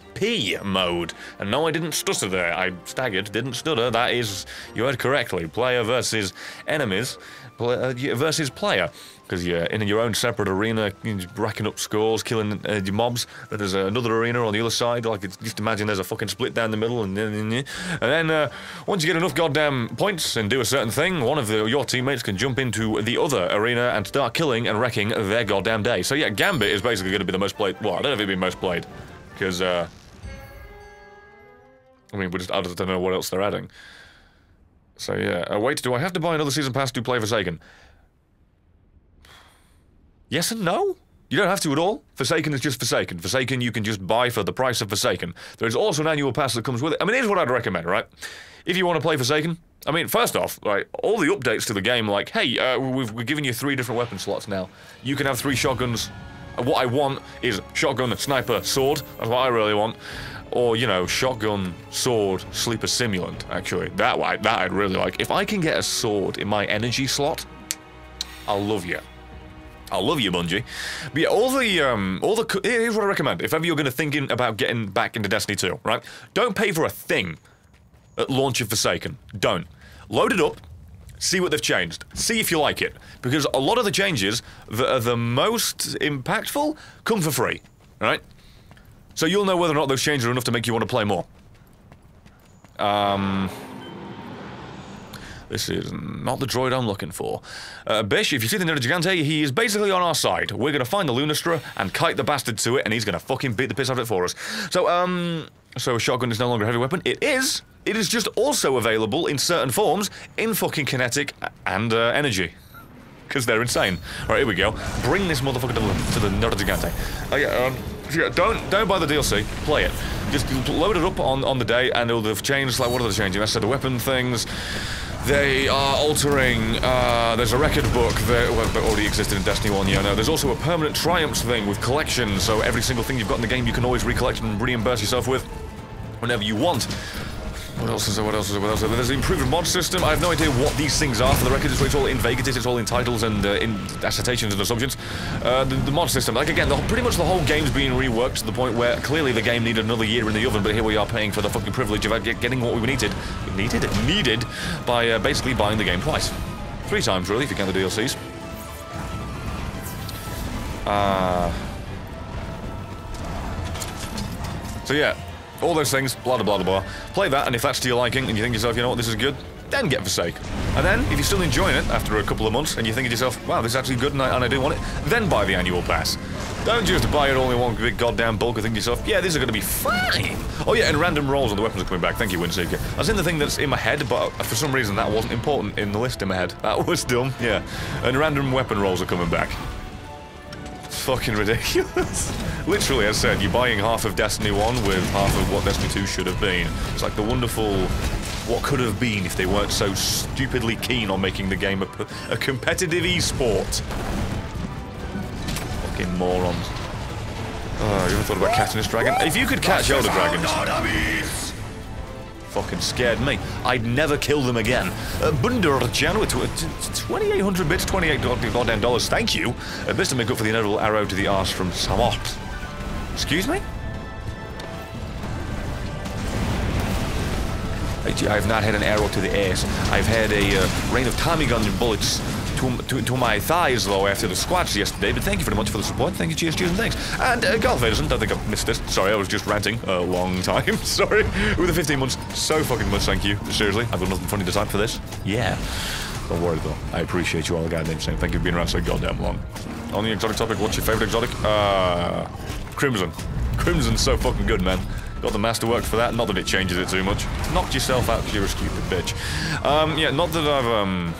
mode. And no, I didn't stutter there. I staggered, didn't stutter. That is, you heard correctly. Player versus enemies, versus player. Because you're in your own separate arena, you're racking up scores, killing your mobs. Then there's another arena on the other side. Like, just imagine there's a fucking split down the middle, and then once you get enough goddamn points and do a certain thing, one of your teammates can jump into the other arena and start killing and wrecking their goddamn day. So yeah, Gambit is basically going to be the most played. Well, I don't know if it'll be most played, because I mean, I just don't know what else they're adding. So yeah, wait, do I have to buy another season pass to play Forsaken? Yes and no. You don't have to at all. Forsaken is just Forsaken. Forsaken you can just buy for the price of Forsaken. There is also an annual pass that comes with it. I mean, here's what I'd recommend, right? If you want to play Forsaken, I mean, first off, like, all the updates to the game, like, hey, we're giving you 3 different weapon slots now. You can have 3 shotguns. What I want is shotgun, sniper, sword. That's what I really want. Or, you know, shotgun, sword, sleeper simulant, actually. That I'd really like. If I can get a sword in my energy slot, I'll love you. I'll love you, Bungie. But yeah, here's what I recommend. If ever you're going to thinking about getting back into Destiny 2, right? Don't pay for a thing at launch of Forsaken. Don't. Load it up, see what they've changed. See if you like it. Because a lot of the changes that are the most impactful come for free, right? So you'll know whether or not those changes are enough to make you want to play more. This is not the droid I'm looking for. Bish, if you see the Nerd Gigante, he is basically on our side. We're going to find the Lunastra and kite the bastard to it, and he's going to fucking beat the piss out of it for us. So a shotgun is no longer a heavy weapon. It is. It is just also available in certain forms in fucking kinetic and energy. Because they're insane. Alright, here we go. Bring this motherfucker to the Nerd Gigante. Yeah, don't buy the DLC. Play it. Just load it up on the day, and they've changed. Like, what are they changing? I said the weapon things. They are altering. There's a record book that already existed in Destiny 1. Yeah, no. There's also a permanent triumphs thing with collections. So every single thing you've got in the game, you can always recollect and reimburse yourself with whenever you want. What else is there? What else is there? What else is there? There's an improved mod system. I have no idea what these things are. For the record, it's all in vaguities. It's all in titles and in assertions and assumptions. The mod system, like again, pretty much the whole game's being reworked to the point where clearly the game needed another year in the oven, but here we are paying for the fucking privilege of getting what we needed by basically buying the game twice. 3 times, really, if you count the DLCs. So yeah. All those things, blah, blah, blah, blah. Play that, and if that's to your liking, and you think to yourself, you know what, this is good, then get Forsake. And then, if you're still enjoying it after a couple of months, and you think to yourself, wow, this is actually good, and I do want it, then buy the annual pass. Don't just buy it all in one big goddamn bulk and think to yourself, yeah, these are going to be fine. Oh yeah, and random rolls on the weapons are coming back. Thank you, Windseeker. I was in the thing that's in my head, but for some reason that wasn't important in the list in my head. That was dumb, yeah. And random weapon rolls are coming back. Fucking ridiculous. Literally, as I said, you're buying half of Destiny 1 with half of what Destiny 2 should have been. It's like the wonderful what could have been if they weren't so stupidly keen on making the game a competitive e-sport. Fucking morons. Oh, you ever thought about catching this dragon? If you could catch Elder Dragons... Fucking scared me. I'd never kill them again. Bunderjan with 2,800 bits, $28 goddamn dollars. Thank you. This to make up for the inevitable arrow to the arse from Samot. Excuse me? I've not had an arrow to the ass. I've had a rain of Tommy gun bullets to my thighs, though, after the squats yesterday, but thank you very much for the support. Thank you, cheers, and thanks. And Golf Edison, don't think I've missed this. Sorry, I was just ranting a long time. Sorry. With the 15 months, so fucking much, thank you. Seriously, I've got nothing funny to type for this. Yeah. Don't worry, though. I appreciate you all the goddamn same. Thank you for being around so goddamn long. On the exotic topic, what's your favorite exotic? Crimson. Crimson's so fucking good, man. Got the masterwork for that. Not that it changes it too much. Knocked yourself out because you're a stupid bitch. Yeah, not that I've,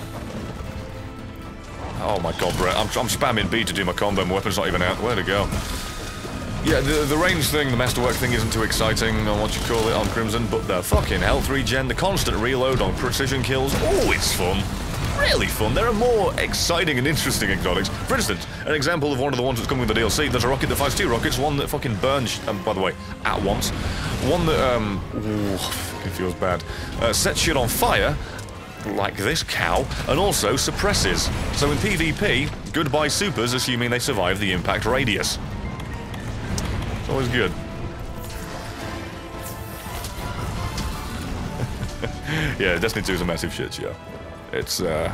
Oh my god, Brett. I'm spamming B to do my combo. My weapon's not even out. Where'd it go? Yeah, the range thing, the masterwork thing isn't too exciting on what you call it on Crimson, but the fucking health regen, the constant reload on precision kills, oh, it's fun. Really fun. There are more exciting and interesting exotics. For instance, an example of one of the ones that's coming with the DLC, there's a rocket that fires 2 rockets, one that fucking burns, by the way, at once. One that, ooh, fucking feels bad. Sets shit on fire, like this cow, and also suppresses. So in PvP, goodbye supers, assuming they survive the impact radius. It's always good. Yeah, Destiny 2 is a massive shit show. It's a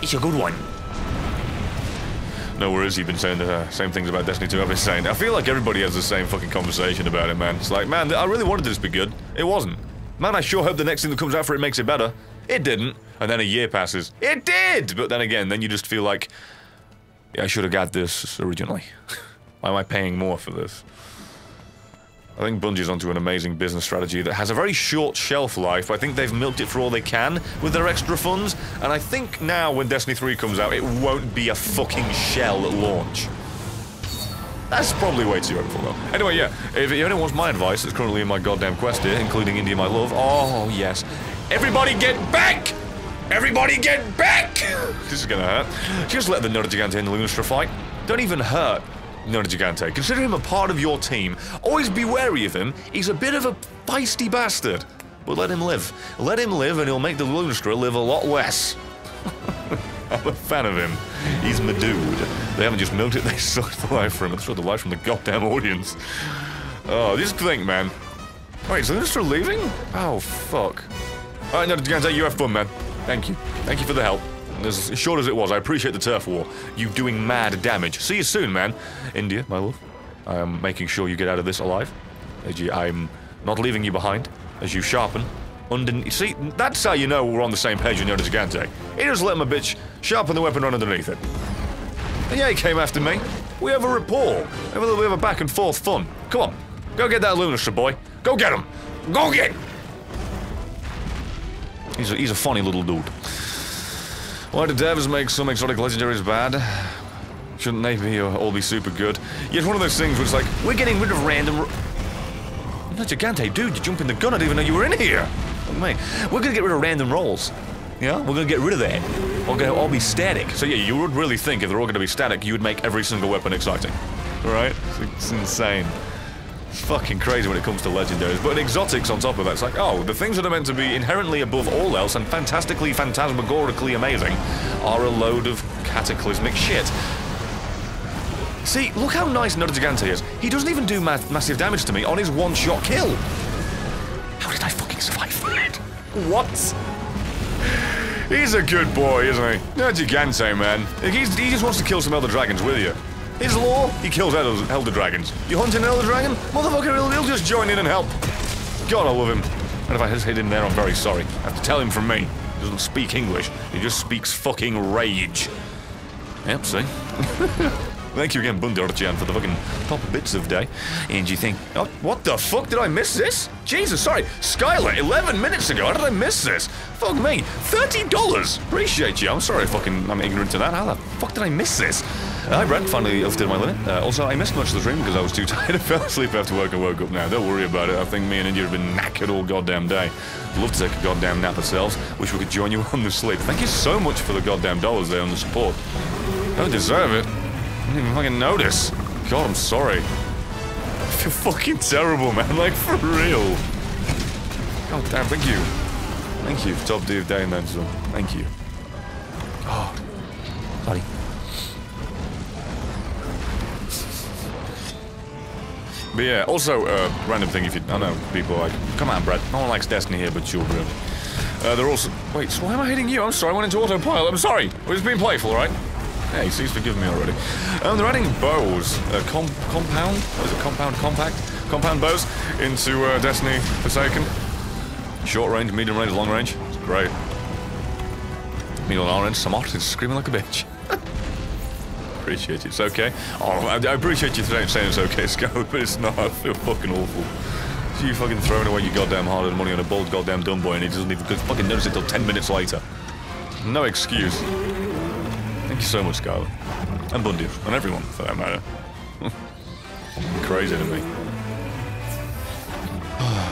good one. No worries, you've been saying the same things about Destiny 2 I've been saying. I feel like everybody has the same fucking conversation about it, man. It's like, man, I really wanted this to be good. It wasn't. Man, I sure hope the next thing that comes out for it makes it better. It didn't. And then a year passes. It did! But then again, then you just feel like, yeah, I should have got this originally. Why am I paying more for this? I think Bungie's onto an amazing business strategy that has a very short shelf life. I think they've milked it for all they can with their extra funds. And I think now when Destiny 3 comes out, it won't be a fucking shell at launch. That's probably way too hopeful, though. Anyway, yeah, if anyone wants my advice that's currently in my goddamn quest here, including India, my love, oh, yes. Everybody get back! Everybody get back! This is gonna hurt. Just let the Nerd Gigante and the Lunastra fight. Don't even hurt Nerd Gigante. Consider him a part of your team. Always be wary of him. He's a bit of a feisty bastard. But let him live. Let him live and he'll make the Lunastra live a lot less. I'm a fan of him. He's my dude. They haven't just milked it, they sucked the life from him. They sucked the life from the goddamn audience. Oh, just think, man. Wait, is Lunastra leaving? Oh, fuck. Alright, Nerd Gigante, you have fun, man. Thank you. Thank you for the help. As short as it was, I appreciate the turf war. You doing mad damage. See you soon, man. India, my love. I am making sure you get out of this alive. I'm not leaving you behind as you sharpen underneath. See, that's how you know we're on the same page when you're a Gigante. He just let my bitch sharpen the weapon right underneath it. And yeah, he came after me. We have a rapport. We have a back and forth fun. Come on, go get that Lunastra, boy. Go get him. Go get him. He's a funny little dude. Why do devs make some exotic legendaries bad? Shouldn't they be all be super good? Yeah, it's one of those things where it's like, we're getting rid of random... No, Gigante, dude, you jumping the gun, I didn't even know you were in here! Oh, mate, we're gonna get rid of random rolls. Yeah? We're gonna get rid of that. We're gonna all be static. So yeah, you would really think if they're all gonna be static, you would make every single weapon exciting. Right? It's insane. It's fucking crazy when it comes to legendaries. But exotics on top of that, it's like, oh, the things that are meant to be inherently above all else and fantastically, phantasmagorically amazing are a load of cataclysmic shit. See, look how nice Gigante is. He doesn't even do massive damage to me on his one-shot kill. How did I fucking survive that? What? He's a good boy, isn't he? Gigante, man. He just wants to kill some Elder Dragons with you. His law, he kills Elder Dragons. You hunting an Elder Dragon? Motherfucker, he'll just join in and help. God, I love him. And if I just hit him there, I'm very sorry. I have to tell him from me. He doesn't speak English. He just speaks fucking rage. Yep, see? Thank you again, Bundorchan, for the fucking top bits of day. And you think, oh, what the fuck? Did I miss this? Jesus, sorry. Skylar, 11 minutes ago. How did I miss this? Fuck me. $30. Appreciate you. I'm sorry I'm ignorant to that. How the fuck did I miss this? Hi, Brent. Finally updated my limit. Also, I missed much of the stream because I was too tired. I fell asleep after work and woke up now. Don't worry about it. I think me and India have been knackered all goddamn day. Love to take a goddamn nap ourselves. Wish we could join you on the sleep. Thank you so much for the goddamn dollars there on the support. Don't deserve it. I didn't even fucking notice. God, I'm sorry. I feel fucking terrible, man. Like, for real. God damn, thank you. Thank you for top D of day and then some. Thank you. Oh. Sorry. But yeah, also, random thing if you... I know, people are like, come on, Brad. No one likes Destiny here but children. They're also... Wait, so why am I hitting you? I'm sorry, I went into autopilot. I'm sorry. We're just being playful, right? Hey, he's forgiven me already. They're adding bows, compound? What is it, compact? Compound bows into Destiny Forsaken. Short range, medium range, long range. It's great. Medium long range, Samot is screaming like a bitch. Appreciate it, it's okay. Oh, I appreciate you saying it's okay, Scarlet, but it's not. I feel fucking awful. So you fucking throwing away your goddamn hard-earned money on a bald goddamn dumb boy and he doesn't even fucking notice it till 10 minutes later. No excuse. Thank you so much, Scarlet. And Bundy. And everyone, for that matter. Crazy to me.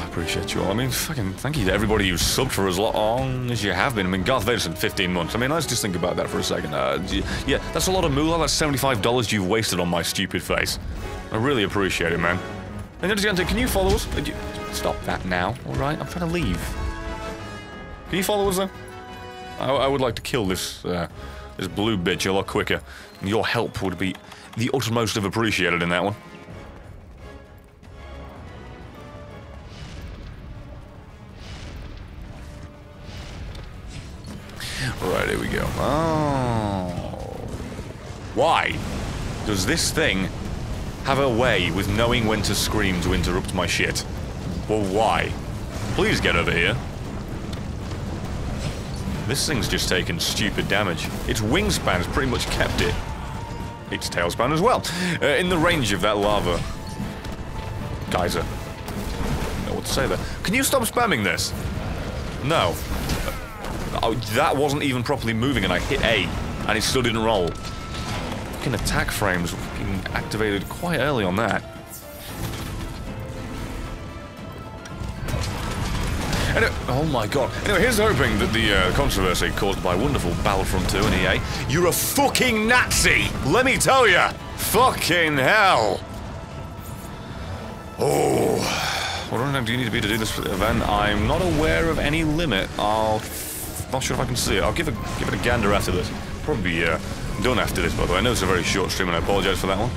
Appreciate you all. I mean, fucking thank you to everybody who's subbed for as long as you have been. I mean, Garth Vader's in 15 months. I mean, let's just think about that for a second. Yeah, that's a lot of moolah. That's $75 you've wasted on my stupid face. I really appreciate it, man. And can you follow us? Stop that now, alright? I'm trying to leave. Can you follow us, though? I would like to kill this, this blue bitch a lot quicker. Your help would be the utmost of appreciated in that one. Right, here we go. Oh. Why does this thing have a way with knowing when to scream to interrupt my shit? Well, why? Please get over here. This thing's just taken stupid damage. Its wingspan's pretty much kept it. Its tailspan as well. In the range of that lava geyser. I don't know what to say there. Can you stop spamming this? No. Oh, that wasn't even properly moving and I hit A and it still didn't roll. Fucking attack frames were fucking activated quite early on that. Anyway, oh my god. Anyway, here's hoping that the controversy caused by wonderful Battlefront 2 and EA. You're a fucking Nazi! Let me tell ya! Fucking hell! Oh. What rank do you need to be to do this event? I'm not aware of any limit. Not sure if I can see it. I'll give it a gander after this. Probably done after this, by the way. I know it's a very short stream and I apologise for that one.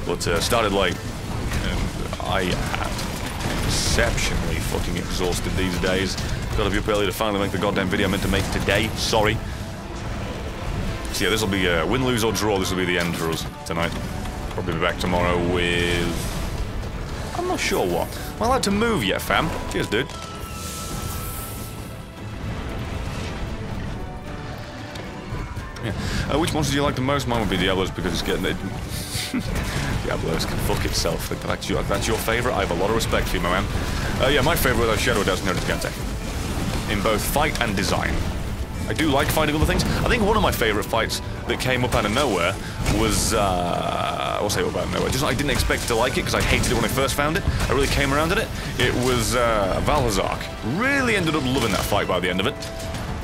But started late. And I am exceptionally fucking exhausted these days. Gotta be up early to finally make the goddamn video I meant to make today. Sorry. So yeah, this'll be win, lose or draw. This'll be the end for us tonight. Probably be back tomorrow with... I'm not sure what. Am I allowed to move yet, fam? Cheers, dude. Yeah. Which monster do you like the most? Mine would be Diablos because it's getting it. Diablos can fuck itself. That's your favourite. I have a lot of respect for you, my man. Yeah, my favourite was Shadow Dance Nerd Gigante. In both fight and design. I do like fighting other things. I think one of my favourite fights that came up out of nowhere was, I'll say about nowhere. Just I didn't expect to like it because I hated it when I first found it. I really came around at it. It was Valhazark. Really ended up loving that fight by the end of it.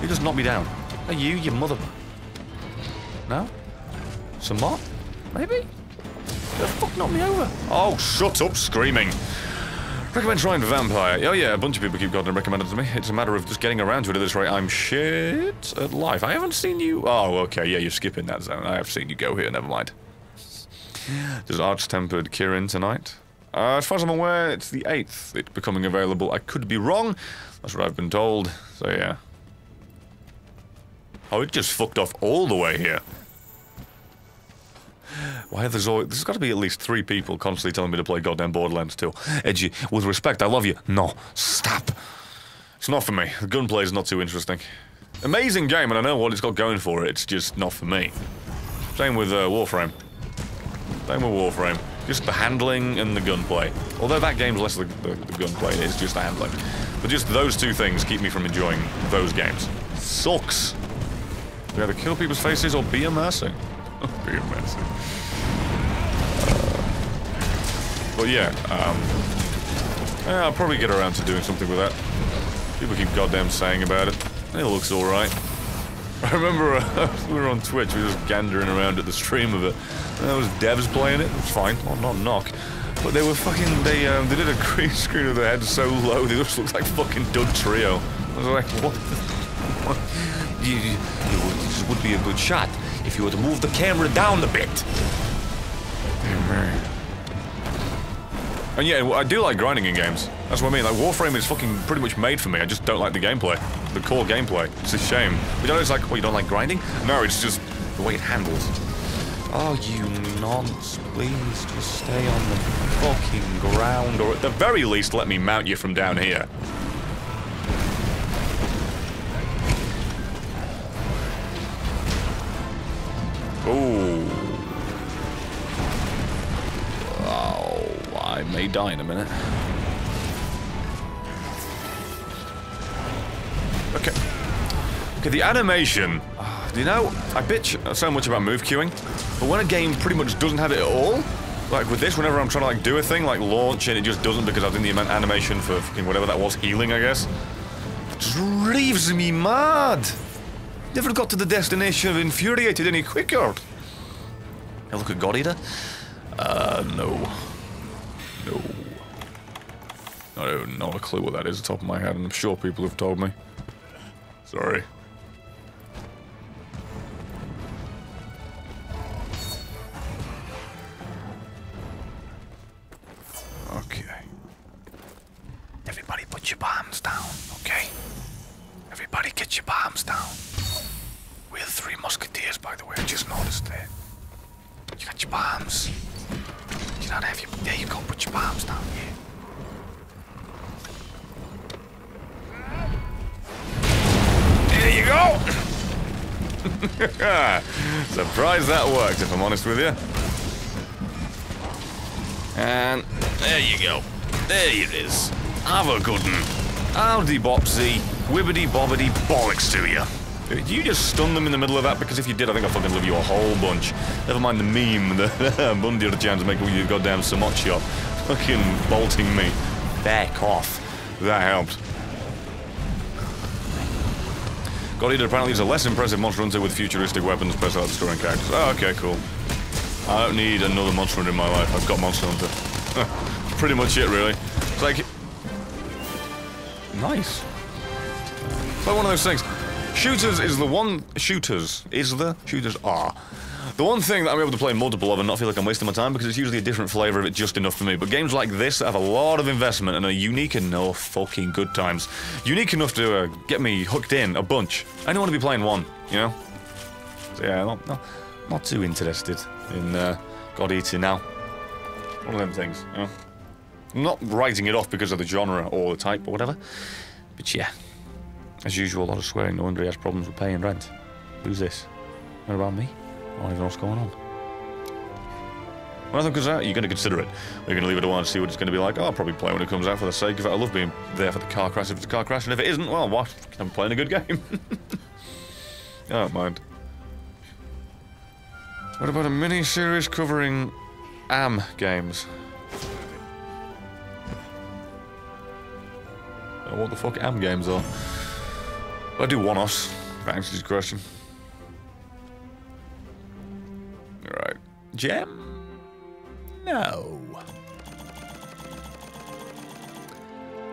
He just knocked me down. Are you mother? No? Some more? Maybe? The fuck knocked me over? Oh, shut up screaming. Recommend trying Vampire. Oh yeah, a bunch of people keep goddamn recommended it to me. It's a matter of just getting around to it at this rate. I'm shit at life. I haven't seen you... Oh, okay, yeah, you're skipping that zone. I have seen you go here, never mind. Does Arch-Tempered Kirin tonight? As far as I'm aware, it's the 8th. It's becoming available. I could be wrong. That's what I've been told. So yeah. Oh, it just fucked off all the way here. Why there's got to be at least 3 people constantly telling me to play goddamn Borderlands 2. Edgy, with respect, I love you. No, stop. It's not for me. The gunplay is not too interesting. Amazing game, and I know what it's got going for it. It's just not for me. Same with Warframe. Same with Warframe. Just the handling and the gunplay. Although that game's less the gunplay, it's just the handling. But just those 2 things keep me from enjoying those games. Sucks. You either kill people's faces or be a mercy. Be a mercy. But yeah, I'll probably get around to doing something with that. People keep goddamn saying about it. It looks alright. I remember we were on Twitch, we were just gandering around at the stream of it. And there was devs playing it. It was fine, well, not knock. But they were fucking, they did a green screen of their head so low, they just looked like fucking Dud Trio. I was like, what the This would be a good shot if you were to move the camera down a bit. And yeah, I do like grinding in games. That's what I mean. Like, Warframe is fucking pretty much made for me. I just don't like the gameplay. The core gameplay. It's a shame. But you know, it's like, well, you don't like grinding? No, it's just the way it handles. Oh, you nonce. Please just stay on the fucking ground. Or at the very least, let me mount you from down here. Ooh. I may die in a minute. Okay. Okay, the animation. You know, I bitch so much about move queuing, but when a game pretty much doesn't have it at all, like with this, whenever I'm trying to like do a thing, like launch, and it just doesn't because I've done the animation for fucking whatever that was, healing, I guess, it just leaves me mad. Never got to the destination of infuriated any quicker. Hey, look at God Eater. No. No. I have not a clue what that is off the top of my head, and I'm sure people have told me. Sorry. Okay. Everybody put your bombs down, okay? Everybody get your bombs down. We're the 3 Musketeers, by the way, I just noticed there. You got your bombs. You not have your... There you go, put your bombs down, yeah. There you go! Surprised that worked, if I'm honest with you. And there you go. There it is. Have a good one. Howdy bopsy, wibbity bobbity bollocks to you. Did you just stun them in the middle of that? Because if you did, I think I'll fucking love you a whole bunch. Never mind the meme, the Bundy chance to make all your goddamn Samot shot. Fucking bolting me. Back off. That helped. God Eater apparently is a less impressive monster hunter with futuristic weapons, best out destroying characters. Oh, okay, cool. I don't need another monster hunter in my life. I've got Monster Hunter. Pretty much it, really. It's like... Nice. It's like one of those things. Shooters is the one... Shooters are. The one thing that I'm able to play multiple of and not feel like I'm wasting my time, because it's usually a different flavour of it just enough for me. But games like this that have a lot of investment and are unique and no fucking good times. Unique enough to get me hooked in a bunch. I don't want to be playing one, you know? So yeah, not too interested in God Eater now. One of them things, you know? I'm not writing it off because of the genre or the type or whatever. But yeah. As usual, a lot of swearing. No wonder he has problems with paying rent. Who's this? What about me? I don't even know what's going on. When I think it comes out, you're going to consider it. We're going to leave it a while and see what it's going to be like. Oh, I'll probably play when it comes out for the sake of it. I love being there for the car crash if it's a car crash, and if it isn't, well, what? I'm playing a good game. I don't mind. What about a mini-series covering AM games? I don't know what the fuck AM games are. I do one-offs, if that answers your question. Alright. Gem? No.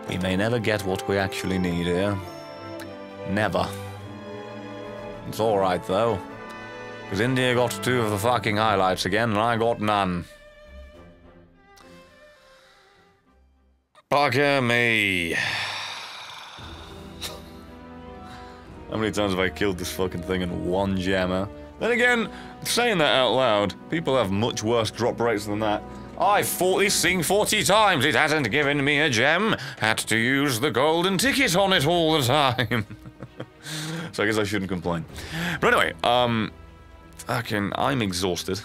We may never get what we actually need here. Never. It's alright though. Because India got 2 of the fucking highlights again and I got none. Bugger me. How many times have I killed this fucking thing in one jammer? Then again, saying that out loud, people have much worse drop rates than that. I've fought this thing 40 times, it hasn't given me a gem. Had to use the golden ticket on it all the time. So I guess I shouldn't complain. But anyway, I'm exhausted.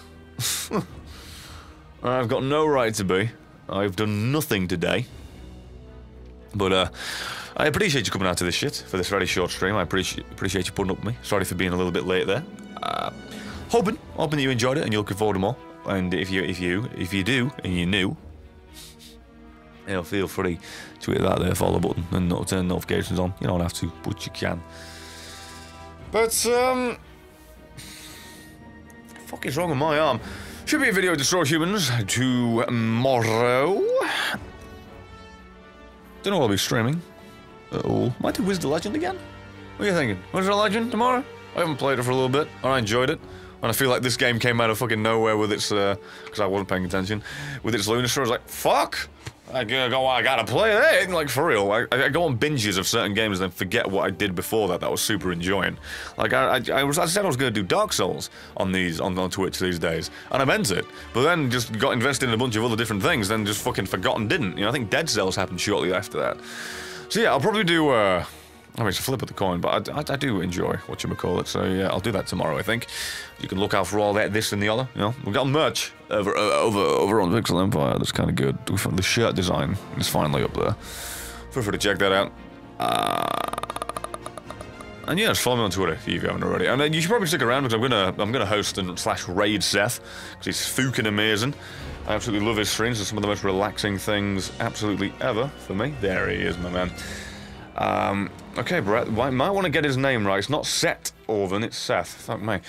I've got no right to be. I've done nothing today. But, I appreciate you coming out to this shit for this very short stream. I appreciate you putting up with me. Sorry for being a little bit late there. Hoping that you enjoyed it and you're looking forward to more. And if you do and you're new, you know, feel free to hit that there follow button and not turn notifications on. You don't have to, but you can. But the fuck is wrong with my arm? Should be a video of Destroy Humans tomorrow. Don't know what I'll be streaming. Might do Wizard Legend again? What are you thinking? Wizard Legend tomorrow? I haven't played it for a little bit, and I enjoyed it. And I feel like this game came out of fucking nowhere with its, because I wasn't paying attention, with its Lunastra. I was like, fuck! I gotta play that, like, for real. I go on binges of certain games and then forget what I did before that I was super enjoying. Like, I said I was gonna do Dark Souls on Twitch these days, and I meant it. But then just got invested in a bunch of other different things, then just fucking forgot and didn't. You know, I think Dead Cells happened shortly after that. So yeah, I'll probably do, I mean, it's a flip of the coin, but I do enjoy whatchamacallit, so yeah, I'll do that tomorrow, I think. You can look out for all that, this and the other, you know. We've got merch over on Pixel Empire, that's kind of good. The shirt design is finally up there. Feel free to check that out. And yeah, just follow me on Twitter if you haven't already. And you should probably stick around because I'm gonna host and / raid Seth, because he's fucking amazing. I absolutely love his streams, they're some of the most relaxing things absolutely ever for me. There he is, my man. Okay, Brett, might want to get his name right. It's not Set Orvan, it's Seth. Fuck me.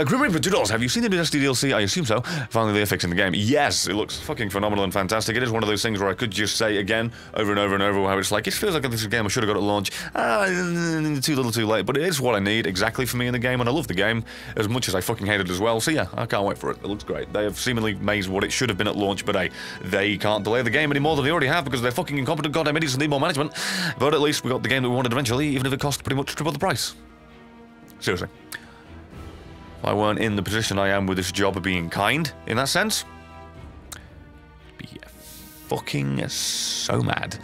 Grim Reaper Doodles, have you seen the new Destiny DLC? I assume so. Finally, they're fixing the game. Yes, it looks fucking phenomenal and fantastic. It is one of those things where I could just say again, over and over and over, how it's like, it feels like this is a game I should have got at launch. Too little too late, but it is what I need exactly for me in the game, and I love the game as much as I fucking hate it as well. So yeah, I can't wait for it. It looks great. They have seemingly made what it should have been at launch, but hey, they can't delay the game any more than they already have because they're fucking incompetent goddamn idiots and need more management. But at least we got the game that we wanted eventually, even if it cost pretty much triple the price. Seriously. If I weren't in the position I am with this job of being kind, in that sense, I'd be fucking so mad.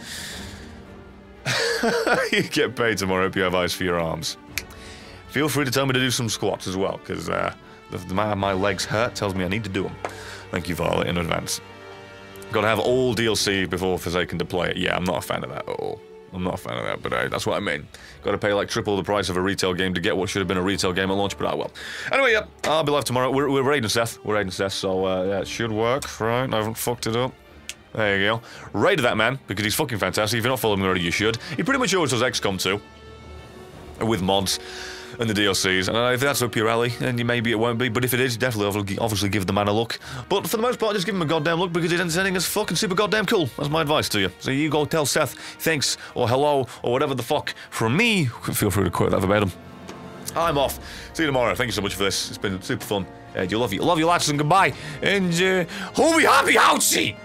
You get paid tomorrow if you have eyes for your arms. Feel free to tell me to do some squats as well, because my legs hurt tells me I need to do them. Thank you, Violet, in advance. Gotta have all DLC before Forsaken to play it. Yeah, I'm not a fan of that at all. I'm not a fan of that, but that's what I mean. Gotta pay like triple the price of a retail game to get what should have been a retail game at launch, but I will. Anyway, yeah, I'll be live tomorrow. We're raiding Seth. We're raiding Seth, so yeah, it should work, right? I haven't fucked it up. There you go. Raid that man, because he's fucking fantastic. If you're not following him already, you should. He pretty much always does XCOM 2. With mods and the DLCs, and if that's up your alley, then maybe it won't be, but if it is, definitely obviously give the man a look. But for the most part, just give him a goddamn look because he's entertaining as fucking super goddamn cool. That's my advice to you. So you go tell Seth thanks or hello or whatever the fuck from me. Feel free to quote that verbatim. I'm off. See you tomorrow. Thank you so much for this. It's been super fun. You love you lads, and goodbye. And holy happy ouchie!